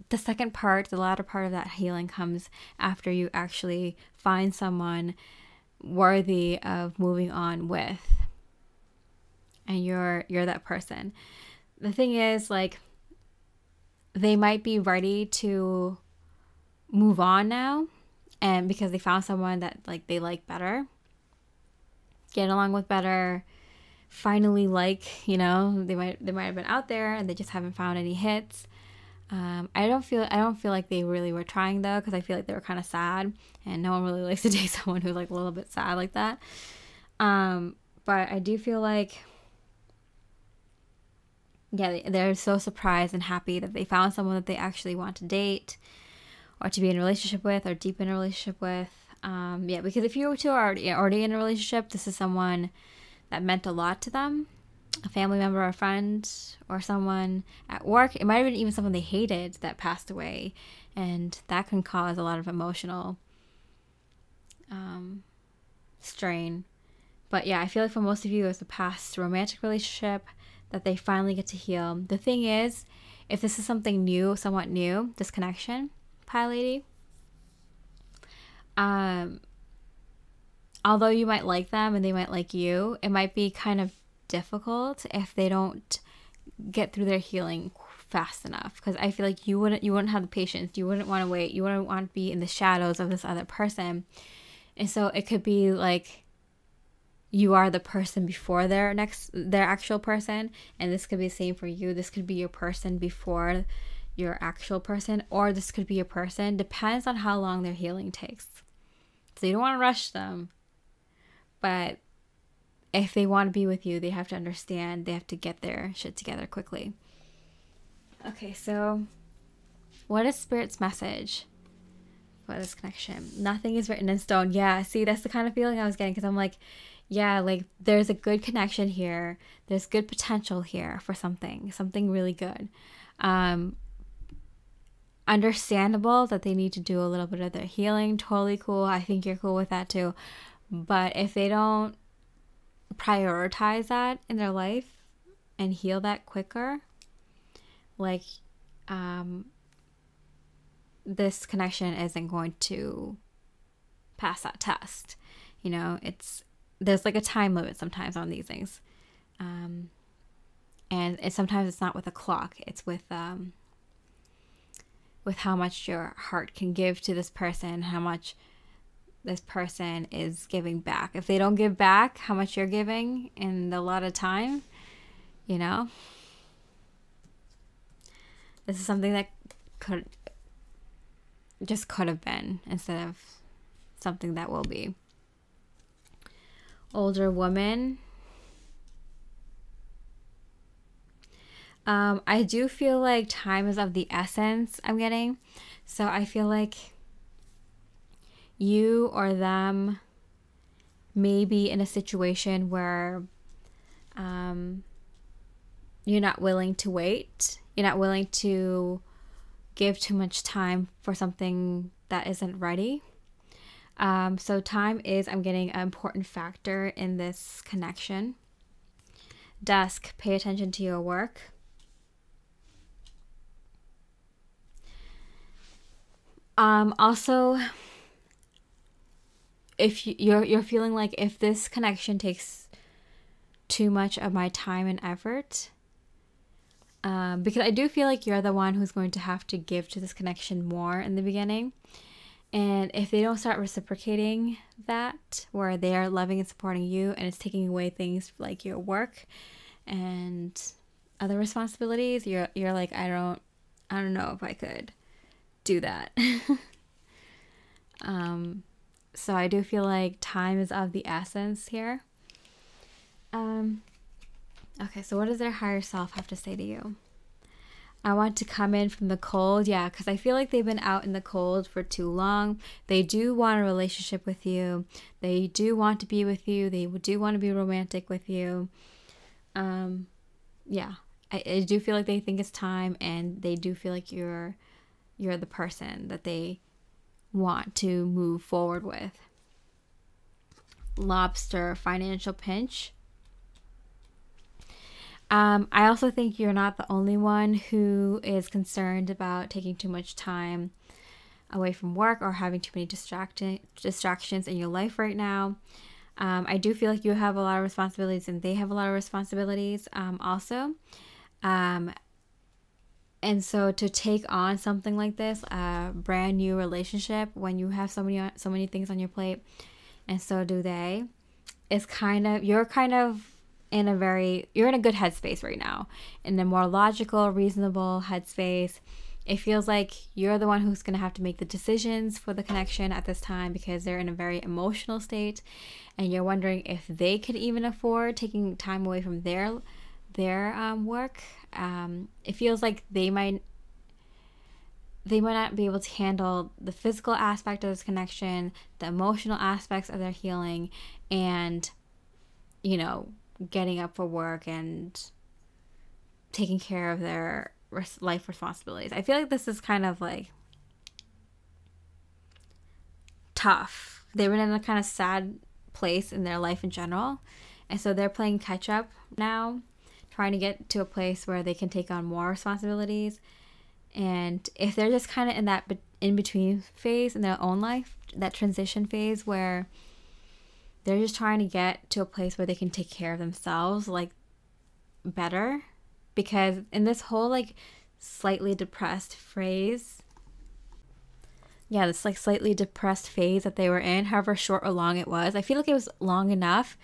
the second part, the latter part of that healing comes after you actually find someone worthy of moving on with. And you're that person. The thing is, like, they might be ready to move on now, and because they found someone that like they like better, get along with better, finally, like, you know, they might have been out there and they just haven't found any hits. I don't feel like they really were trying though, because I feel like they were kind of sad, and no one really likes to date someone who's like a little bit sad like that. But I do feel like, yeah, they're so surprised and happy that they found someone that they actually want to date or to be in a relationship with or deep in a relationship with. Yeah, because if you two are already in a relationship, this is someone that meant a lot to them. A family member, a friend, or someone at work. It might have been even someone they hated that passed away, and that can cause a lot of emotional strain. But yeah, I feel like for most of you, it's a past romantic relationship that they finally get to heal. The thing is, if this is something new, somewhat new, this connection, Pie Lady, although you might like them and they might like you, it might be kind of difficult if they don't get through their healing fast enough, because I feel like you wouldn't have the patience, you wouldn't want to wait, you wouldn't want to be in the shadows of this other person. And so it could be like you are the person before their actual person, and this could be the same for you. This could be your person before your actual person, or this could be your person, depends on how long their healing takes. So you don't want to rush them, but if they want to be with you, they have to understand, they have to get their shit together quickly. Okay, so what is Spirit's message for this connection? Nothing is written in stone. Yeah, see, that's the kind of feeling I was getting, because I'm like, yeah, like there's a good connection here. There's good potential here for something really good. Understandable that they need to do a little bit of their healing. Totally cool. I think you're cool with that too. But if they don't prioritize that in their life and heal that quicker, like this connection isn't going to pass that test. You know, there's like a time limit sometimes on these things. And sometimes it's not with a clock. It's with how much your heart can give to this person, how much this person is giving back. If they don't give back how much you're giving in a lot of time, you know, this is something that could have been instead of something that will be. Older woman. I do feel like time is of the essence, I'm getting. So I feel like you or them may be in a situation where you're not willing to wait. You're not willing to give too much time for something that isn't ready. So time is, I'm getting, an important factor in this connection. Dusk, pay attention to your work. Also, if you're feeling like if this connection takes too much of my time and effort, because I do feel like you're the one who's going to have to give to this connection more in the beginning. And if they don't start reciprocating that, where they are loving and supporting you and it's taking away things like your work and other responsibilities, you're like, I don't know if I could do that. So I do feel like time is of the essence here. Okay, so what does their higher self have to say to you? I want to come in from the cold. Yeah, because I feel like they've been out in the cold for too long. They do want a relationship with you. They do want to be with you. They do want to be romantic with you. Yeah, I do feel like they think it's time, and they do feel like you're the person that they want to move forward with. Lobster, financial pinch. I also think you're not the only one who is concerned about taking too much time away from work or having too many distractions in your life right now. I do feel like you have a lot of responsibilities and they have a lot of responsibilities also. And so to take on something like this, a brand new relationship, when you have so many things on your plate, and so do they, you're in a good headspace right now, in a more logical, reasonable headspace. It feels like you're the one who's going to have to make the decisions for the connection at this time, because they're in a very emotional state, and you're wondering if they could even afford taking time away from their work. It feels like they might not be able to handle the physical aspect of this connection, the emotional aspects of their healing, and getting up for work and taking care of their life responsibilities. I feel like this is kind of like tough. They were in a kind of sad place in their life in general, and so they're playing catch up now, trying to get to a place where they can take on more responsibilities. And if they're just kind of in that in-between phase in their own life, that transition phase where they're just trying to get to a place where they can take care of themselves, like, better. Because in this whole, like, slightly depressed phase, this, like, slightly depressed phase that they were in, however short or long it was, I feel like it was long enough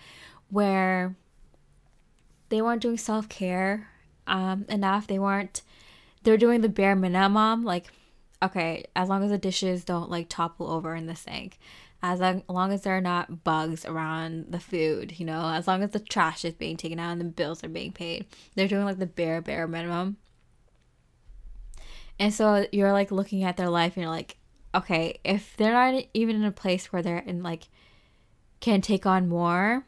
where they weren't doing self-care enough. They're doing the bare minimum, like, okay, as long as the dishes don't, like, topple over in the sink, as long as there are not bugs around the food, as long as the trash is being taken out and the bills are being paid. They're doing, like, the bare minimum. And so you're, like, looking at their life and you're like, okay, if they're not even in a place where they're in, like, can take on more,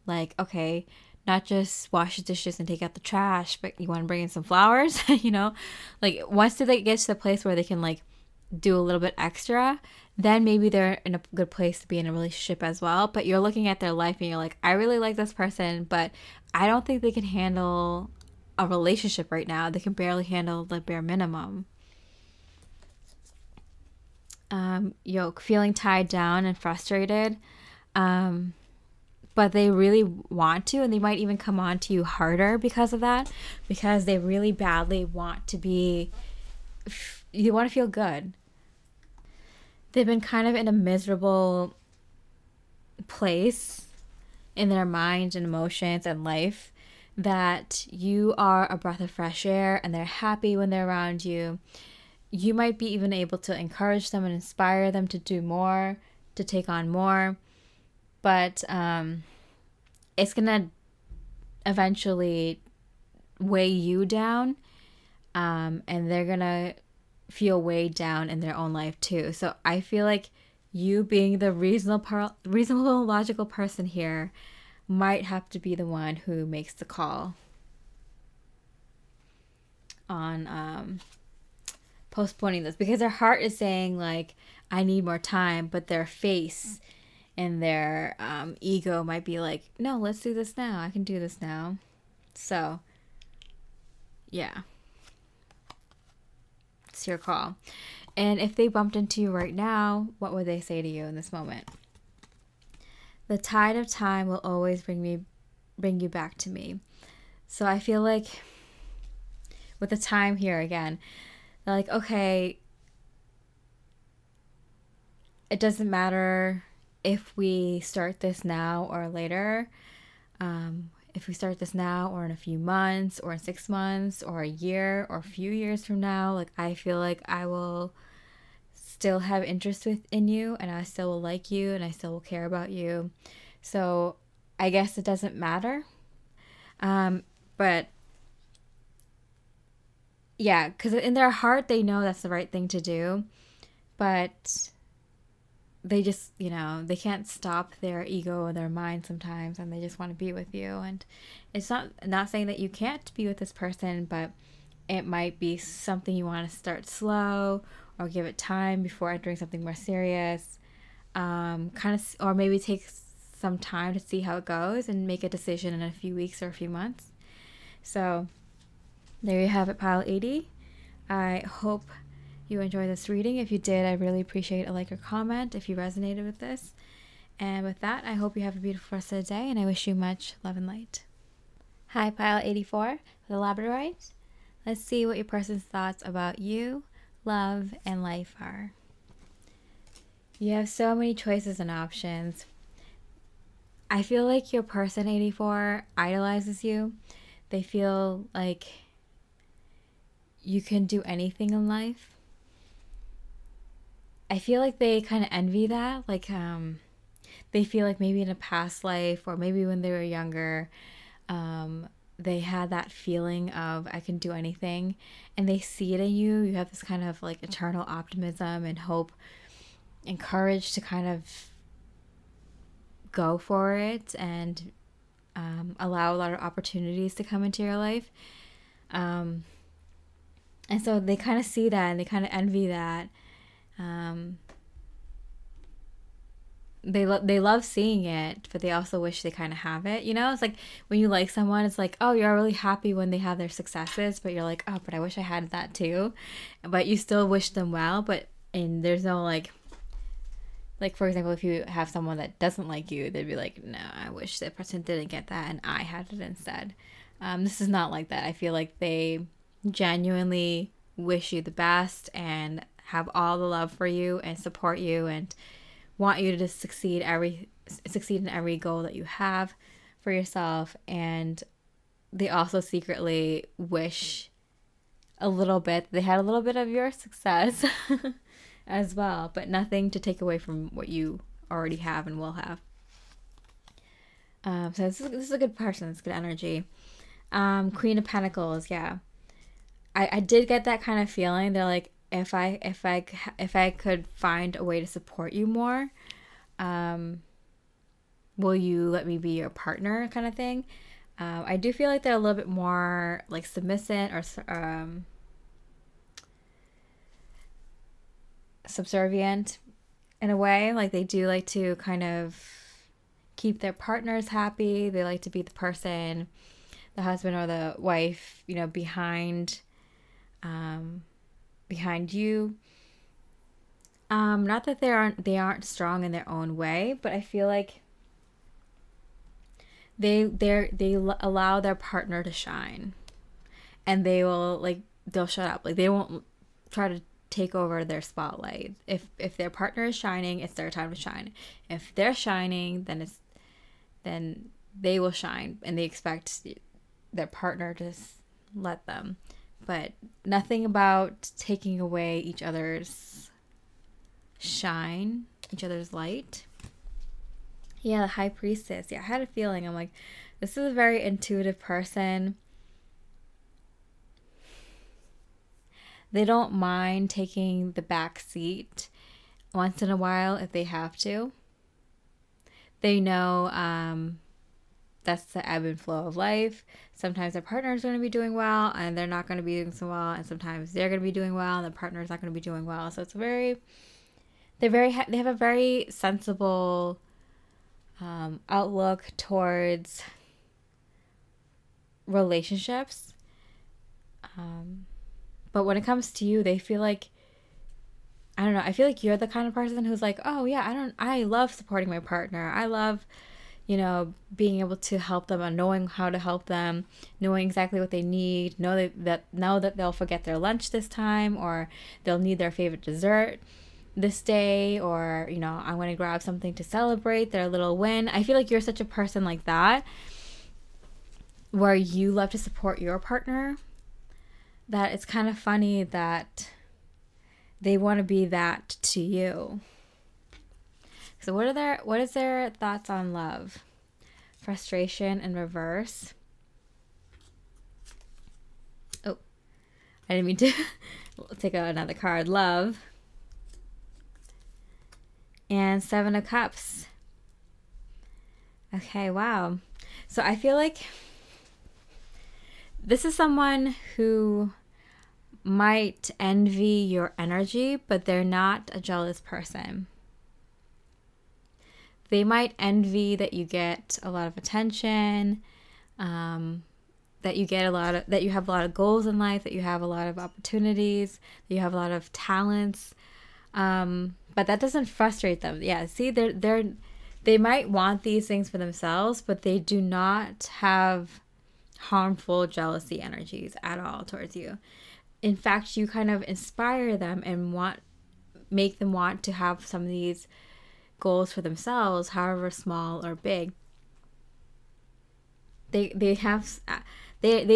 like, okay, not just wash the dishes and take out the trash, but you want to bring in some flowers, like, once they get to the place where they can, like, do a little bit extra, then maybe they're in a good place to be in a relationship as well. But you're looking at their life and you're like, I really like this person, but I don't think they can handle a relationship right now. They can barely handle the bare minimum. Feeling tied down and frustrated. but they really want to, and they might even come on to you harder because of that, because they really badly want to be, you want to feel good. They've been kind of in a miserable place in their mind and emotions and life, that you are a breath of fresh air and they're happy when they're around you. You might be even able to encourage them and inspire them to do more, to take on more. But it's going to eventually weigh you down, and they're going to feel weighed down in their own life too. So I feel like you being the reasonable, logical person here might have to be the one who makes the call on postponing this, because their heart is saying like, I need more time, but their face and their ego might be like, no, let's do this now. I can do this now. So yeah, it's your call. And if they bumped into you right now, what would they say to you in this moment? The tide of time will always bring you back to me. So I feel like with the time here again, they're like, okay, it doesn't matter if we start this now or later. If we start this now or in a few months or in 6 months or a year or a few years from now, like I feel like I will still have interest in you, and I still will like you, and I still will care about you. So I guess it doesn't matter. But yeah, because in their heart they know that's the right thing to do, but they just, they can't stop their ego or their mind sometimes, and they just want to be with you. And it's not saying that you can't be with this person, but it might be something you want to start slow or give it time before entering something more serious. Or maybe take some time to see how it goes and make a decision in a few weeks or a few months. So there you have it, Pile 80. I hope you enjoyed this reading. If you did, I really appreciate a like or comment if you resonated with this. And with that, I hope you have a beautiful rest of the day, and I wish you much love and light. Hi, Pile 84 for the Labradorite. Let's see what your person's thoughts about you, love, and life are. You have so many choices and options. I feel like your person 84 idolizes you. They feel like you can do anything in life. I feel like they kind of envy that. Like, they feel like maybe in a past life or maybe when they were younger, they had that feeling of I can do anything, and they see it in you. You have this kind of like eternal optimism and hope and courage to kind of go for it and allow a lot of opportunities to come into your life. And so they kind of see that and they kind of envy that. They love seeing it, but they also wish they kind of have it. It's like when you like someone, it's like, oh, you're really happy when they have their successes, but you're like, oh, but I wish I had that too. But you still wish them well, and there's no like for example, if you have someone that doesn't like you, they'd be like, no, I wish that person didn't get that and I had it instead. This is not like that. I feel like they genuinely wish you the best and have all the love for you and support you and want you to succeed in every goal that you have for yourself. And they also secretly wish they had a little bit of your success as well, but nothing to take away from what you already have and will have. So this is a good person. It's good energy. Queen of Pentacles. Yeah, I did get that kind of feeling. They're like, if I could find a way to support you more, will you let me be your partner, kind of thing. I do feel like they're a little bit more like submissive or subservient in a way. Like they do like to kind of keep their partners happy. They like to be the person, the husband or the wife, behind you. Not that they aren't strong in their own way, but I feel like allow their partner to shine, and they'll shut up. Like, they won't try to take over their spotlight. If their partner is shining, it's their time to shine. If they're shining, then they will shine, and they expect their partner to let them. But nothing about taking away each other's shine, each other's light. Yeah, the High Priestess. Yeah, I had a feeling. I'm like, this is a very intuitive person. They don't mind taking the back seat once in a while if they have to. They know that's the ebb and flow of life. Sometimes their partner is going to be doing well and they're not going to be doing so well, and sometimes they're going to be doing well and the partner is not going to be doing well. So it's they have a very sensible outlook towards relationships. But when it comes to you, they feel like, I don't know, I feel like you're the kind of person who's like, oh yeah, I love supporting my partner. I love, being able to help them and knowing how to help them, knowing exactly what they need, know that they'll forget their lunch this time, or they'll need their favorite dessert this day, or, I'm going to grab something to celebrate their little win. I feel like you're such a person like that, where you love to support your partner, that it's kind of funny that they want to be that to you. So what is their thoughts on love? Frustration in reverse. Oh, I didn't mean to take out another card. Love. And Seven of Cups. Okay, wow. So I feel like this is someone who might envy your energy, but they're not a jealous person. They might envy that you get a lot of attention, that you have a lot of goals in life, that you have a lot of opportunities, that you have a lot of talents. But that doesn't frustrate them. Yeah, see, they might want these things for themselves, but they do not have harmful jealousy energies at all towards you. In fact, you kind of inspire them and make them want to have some of these goals for themselves, however small or big. They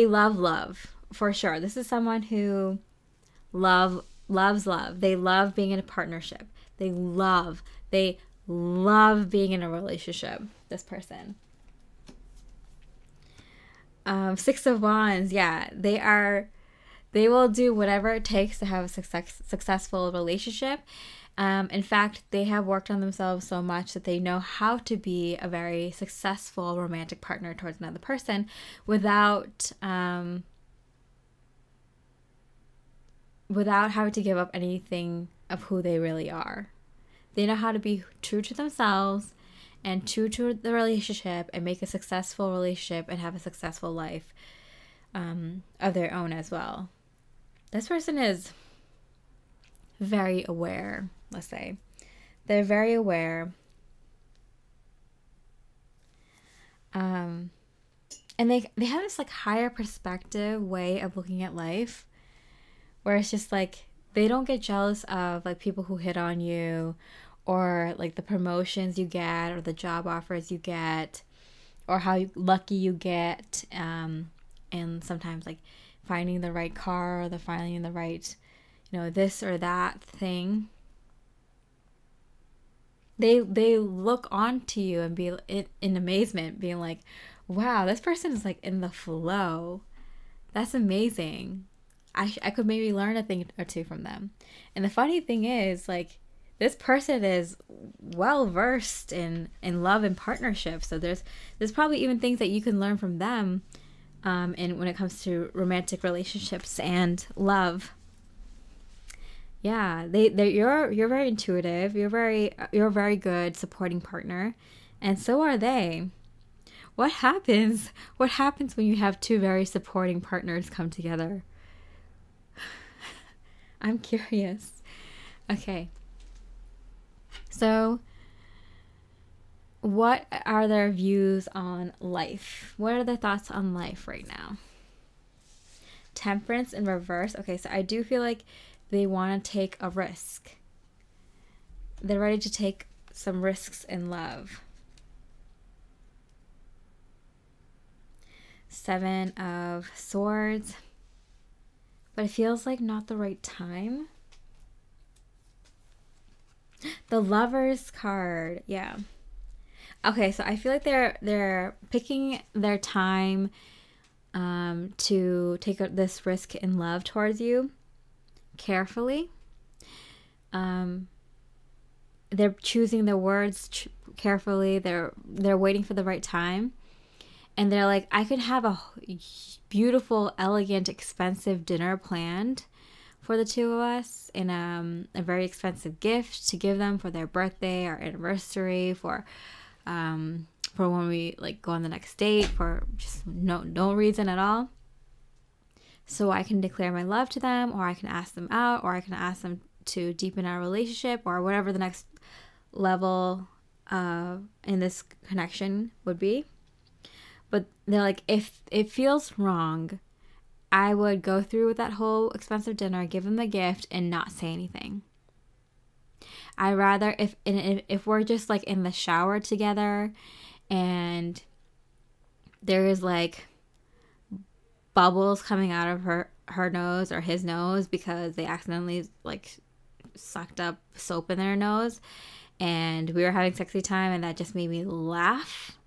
love love for sure. This is someone who loves love. They love being in a partnership. They love being in a relationship. This person. Six of Wands. Yeah, they will do whatever it takes to have a successful relationship. In fact, they have worked on themselves so much that they know how to be a very successful romantic partner towards another person without having to give up anything of who they really are. They know how to be true to themselves and true to the relationship and make a successful relationship and have a successful life of their own as well. This person is very aware, let's say. They're very aware. And they have this like higher perspective way of looking at life, where it's just like they don't get jealous of like people who hit on you, or like the promotions you get, or the job offers you get, or how lucky you get, and sometimes like finding the right car, or finding the right, this or that thing. They look onto you and be in amazement, being like, wow, this person is like in the flow. That's amazing. I could maybe learn a thing or two from them. And the funny thing is, like, this person is well versed in love and partnership. So there's probably even things that you can learn from them, and when it comes to romantic relationships and love. Yeah, you're very intuitive. You're a very good supporting partner, and so are they. What happens when you have two very supporting partners come together? I'm curious. Okay. So what are their views on life? What are their thoughts on life right now? Temperance in reverse. Okay, so I do feel like they want to take a risk. They're ready to take some risks in love. Seven of Swords. But it feels like not the right time. The Lovers card. Yeah. Okay, so I feel like they're picking their time to take this risk in love towards you carefully. They're choosing their words carefully. They're waiting for the right time. And they're like, I could have a beautiful, elegant, expensive dinner planned for the two of us, in a very expensive gift to give them for their birthday or anniversary, for when we like go on the next date, for just no reason at all. So I can declare my love to them, or I can ask them out, or I can ask them to deepen our relationship, or whatever the next level in this connection would be. But they're like, if it feels wrong, I would go through with that whole expensive dinner, give them the gift, and not say anything. I rather, if we're just like in the shower together and there is like bubbles coming out of her nose or his nose because they accidentally like sucked up soap in their nose, and we were having sexy time and that just made me laugh,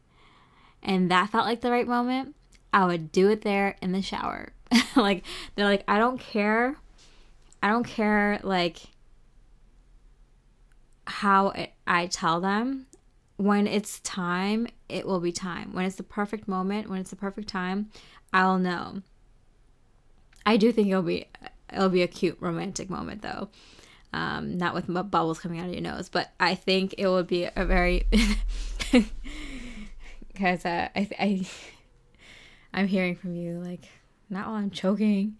and that felt like the right moment, I would do it there in the shower. Like, they're like, I don't care like how I tell them. When it's time, it will be time. When it's the perfect moment, when it's the perfect time, I'll know. I do think it'll be a cute romantic moment though. Not with bubbles coming out of your nose, but I think it would be a very because I'm hearing from you like, not while I'm choking.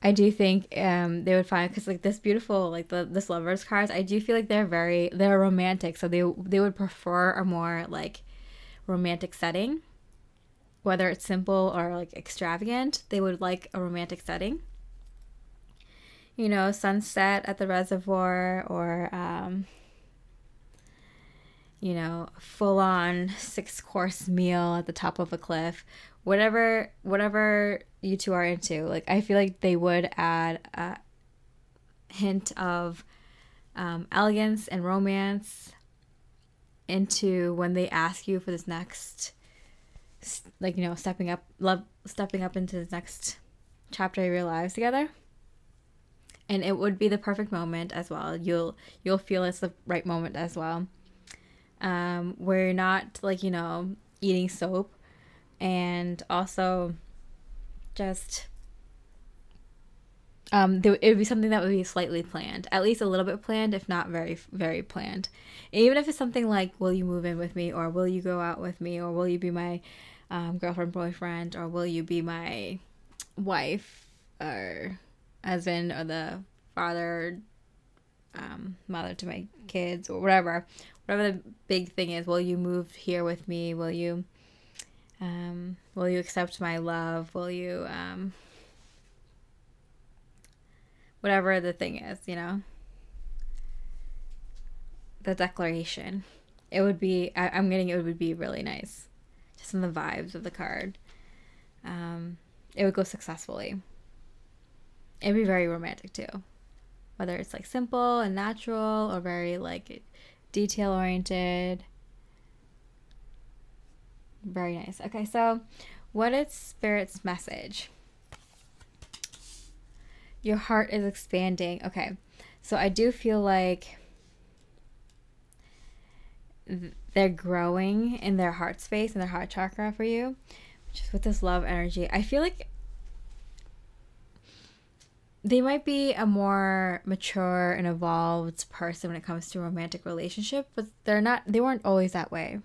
I do think they would find, because like this beautiful, like this Lovers cards, I do feel like they're romantic, so they would prefer a more like romantic setting, whether it's simple or like extravagant. They would like a romantic setting, you know, sunset at the reservoir, or you know, full on 6-course meal at the top of a cliff. Whatever you two are into. Like, I feel like they would add a hint of elegance and romance into when they ask you for this next, like, you know, stepping up into this next chapter of your lives together. And it would be the perfect moment as well. You'll feel it's the right moment as well. Where you're not like, you know, eating soap, and also just it would be something that would be slightly planned, at least a little bit planned, if not very, very planned. Even if it's something like, will you move in with me, or will you go out with me, or will you be my girlfriend, boyfriend, or will you be my wife or husband, or the father, mother to my kids, or whatever the big thing is. Will you move here with me? Will you accept my love? Will you whatever the thing is, you know, the declaration. It would be, I'm getting, it would be really nice, just in the vibes of the card. It would go successfully. It'd be very romantic too, whether it's like simple and natural, or very like detail oriented. Very nice. Okay, so what is Spirit's message? Your heart is expanding. Okay, so I do feel like they're growing in their heart space and their heart chakra for you, just with this love energy. I feel like they might be a more mature and evolved person when it comes to a romantic relationship, but they weren't always that way.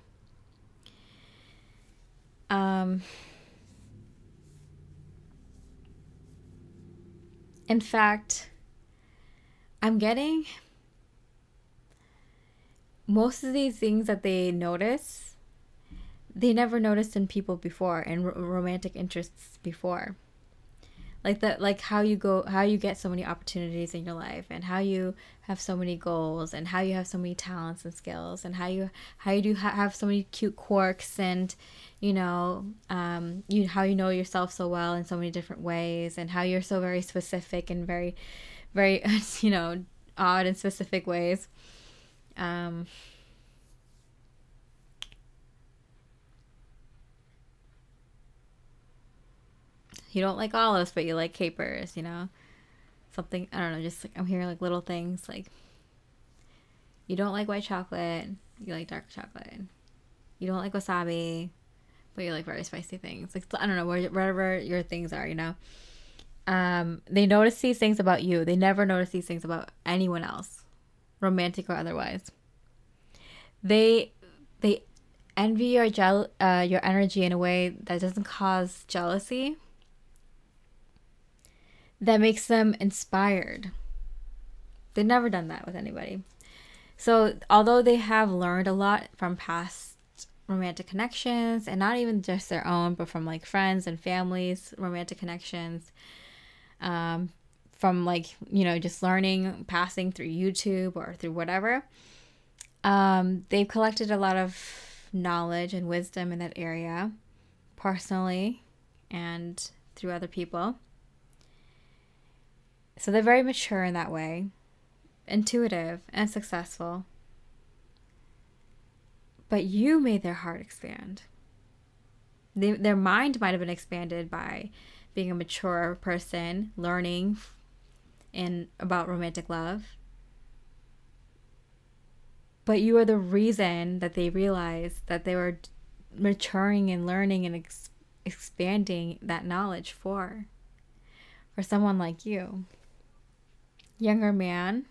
In fact, I'm getting most of these things that they notice, they never noticed in people before, and romantic interests before. Like how you get so many opportunities in your life, and how you have so many goals, and how you have so many talents and skills, and how you have so many cute quirks, and how you know yourself so well in so many different ways, and how you're so very specific and very, very odd and specific ways. You don't like olives, but you like capers, something, I don't know, just like I'm hearing like little things like you don't like white chocolate, you like dark chocolate. You don't like wasabi, but you like very spicy things. Like, I don't know, whatever your things are, they notice these things about you. They never notice these things about anyone else, romantic or otherwise. They envy your energy in a way that doesn't cause jealousy, that makes them inspired. They've never done that with anybody. So although they have learned a lot from past romantic connections, and not even just their own, but from like friends and families, romantic connections, from like, just learning, passing through YouTube or through whatever, they've collected a lot of knowledge and wisdom in that area, personally and through other people. So they're very mature in that way, intuitive and successful. But you made their heart expand. Their mind might have been expanded by being a mature person, learning about romantic love. But you are the reason that they realized that they were maturing and learning and expanding that knowledge for someone like you. Younger man.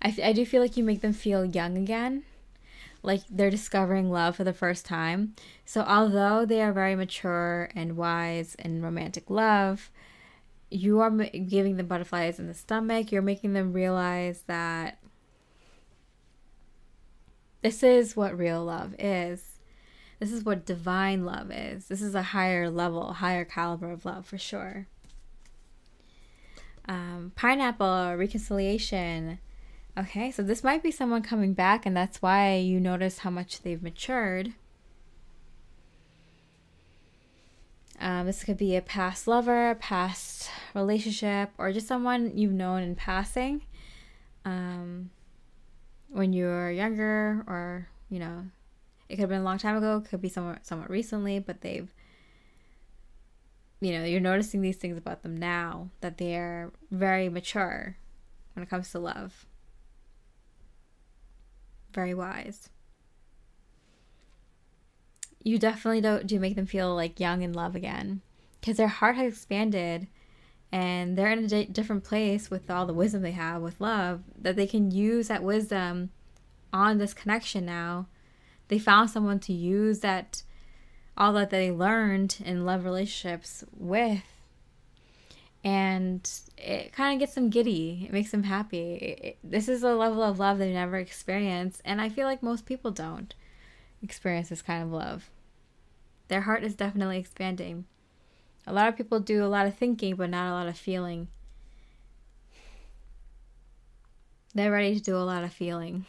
I do feel like you make them feel young again, like they're discovering love for the first time. So although they are very mature and wise in romantic love, you are giving them butterflies in the stomach. You're making them realize that this is what real love is. This is what divine love is. This is a higher level, higher caliber of love for sure. Pineapple, reconciliation. Okay, so this might be someone coming back, and that's why you notice how much they've matured. This could be a past lover, a past relationship, or just someone you've known in passing when you were younger, or, it could have been a long time ago, it could be somewhat recently, but they've, you're noticing these things about them now, that they're very mature when it comes to love. Very wise. You definitely do make them feel like young in love again, because their heart has expanded and they're in a different place with all the wisdom they have with love, that they can use that wisdom on this connection now. They found someone to use that, all that they learned in love relationships with, and it kind of gets them giddy. It makes them happy. This is a level of love they've never experienced, and I feel like most people don't experience this kind of love. Their heart is definitely expanding. A lot of people do a lot of thinking, but not a lot of feeling. They're ready to do a lot of feeling.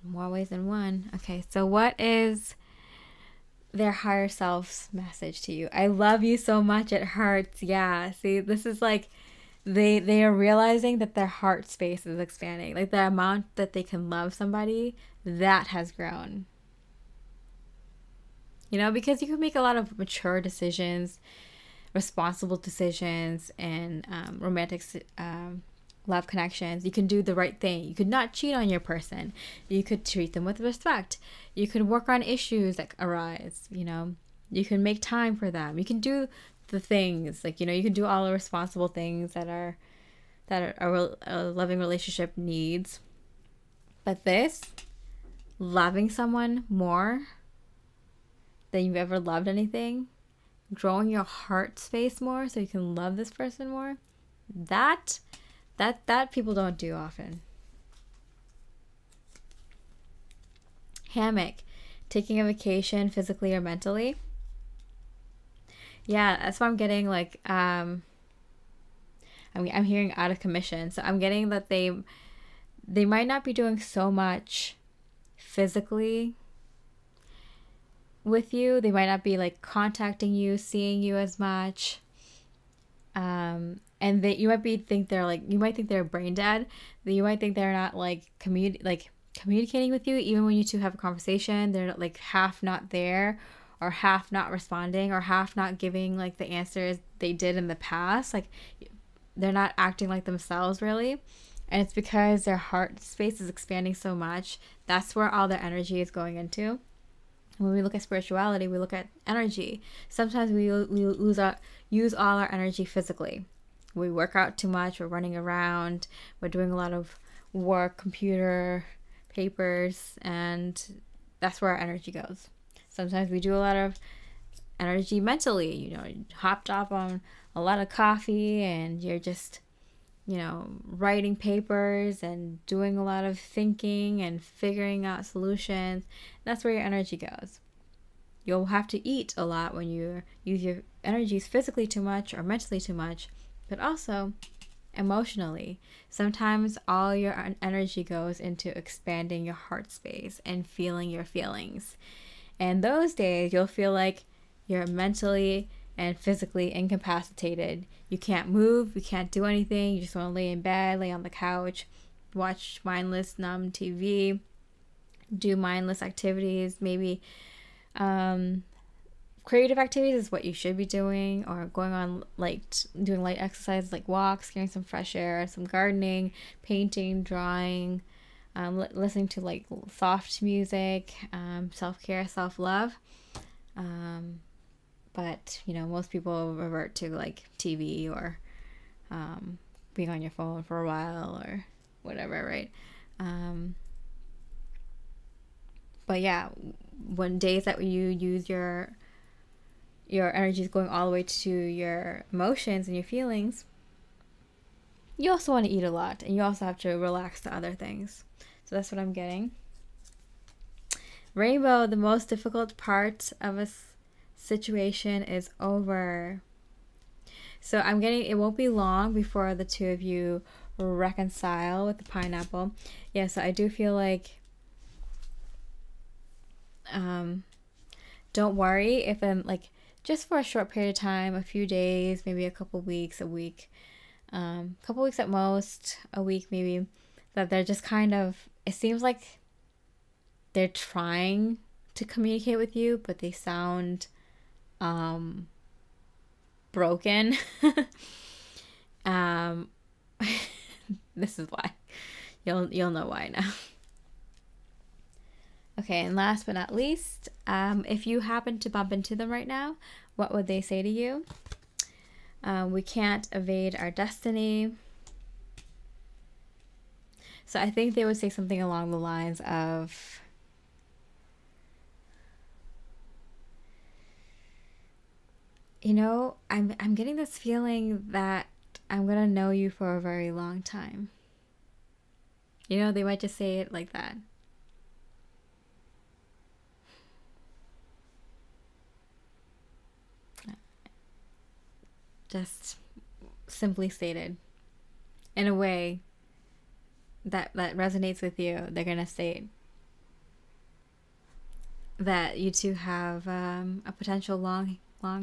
More ways than one. Okay, so what is their higher self's message to you? I love you so much, it hurts. Yeah, see, this is like they are realizing that their heart space is expanding. Like the amount that they can love somebody, that has grown. Because you can make a lot of mature decisions, responsible decisions, and romantic love connections. You can do the right thing. You could not cheat on your person. You could treat them with respect. You could work on issues that arise. You can make time for them. You can do the things like, you can do all the responsible things that a loving relationship needs. But this, loving someone more than you've ever loved anything, growing your heart space more so you can love this person more, that people don't do often. Hammock, taking a vacation physically or mentally. Yeah, that's what I'm getting. Like, I'm hearing out of commission. So I'm getting that they might not be doing so much physically with you. They might not be like contacting you, seeing you as much. And that you might think they're brain dead. That you might think they're not like communicating with you. Even when you two have a conversation, they're like half not there, or half not responding, or half not giving like the answers they did in the past. Like, they're not acting like themselves really. And it's because their heart space is expanding so much. That's where all their energy is going into. When we look at spirituality, we look at energy. Sometimes we use all our energy physically. We work out too much, we're running around, we're doing a lot of work, computer, papers, and that's where our energy goes. Sometimes we do a lot of energy mentally, you hopped up on a lot of coffee and you're just, writing papers and doing a lot of thinking and figuring out solutions. That's where your energy goes. You'll have to eat a lot when you use your energies physically too much or mentally too much, but also emotionally. Sometimes all your energy goes into expanding your heart space and feeling your feelings. And those days you'll feel like you're mentally and physically incapacitated. You can't move, you can't do anything, you just want to lay in bed, lay on the couch, watch mindless, numb TV, do mindless activities, maybe creative activities is what you should be doing, or going on doing light exercises like walks, getting some fresh air, some gardening, painting, drawing, listening to like soft music, self-care, self-love. But most people revert to like TV or being on your phone for a while or whatever, right? But yeah, when days that you use your energy is going all the way to your emotions and your feelings, you also want to eat a lot, and you also have to relax to other things. So that's what I'm getting. Rainbow, the most difficult part of a situation is over. So I'm getting, it won't be long before the two of you reconcile with the pineapple. Yeah, so I do feel like don't worry if just for a short period of time, a few days, maybe a couple weeks, a week, couple weeks at most, a week maybe, that they're just kind of, it seems like they're trying to communicate with you, but they sound broken. This is why. You'll know why now. Okay, and last but not least, if you happen to bump into them right now, what would they say to you? We can't evade our destiny. So I think they would say something along the lines of, I'm getting this feeling that I'm gonna know you for a very long time. They might just say it like that. Just simply stated in a way that resonates with you. They're gonna state that you two have a potential long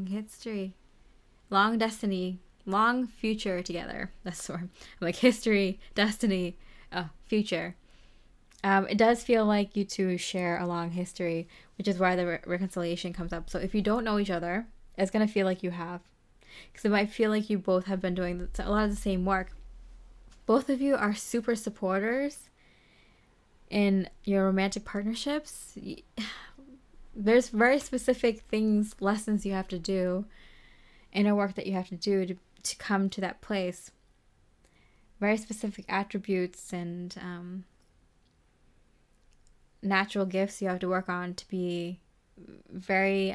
history, long destiny, long future together. That's sort of like history, destiny, future. It does feel like you two share a long history, which is why the reconciliation comes up. So if you don't know each other, it's gonna feel like you have. Because it might feel like you both have been doing a lot of the same work. Both of you are super supporters in your romantic partnerships. There's very specific lessons you have to do, inner work that you have to do to come to that place. Very specific attributes and natural gifts you have to work on to be very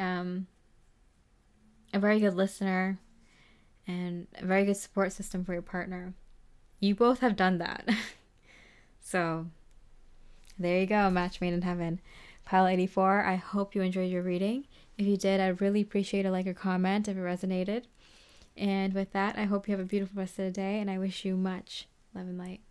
a very good listener, and a very good support system for your partner. You both have done that. So there you go, match made in heaven. Pile 84, I hope you enjoyed your reading. If you did, I'd really appreciate a like or comment if it resonated. And with that, I hope you have a beautiful rest of the day, and I wish you much love and light.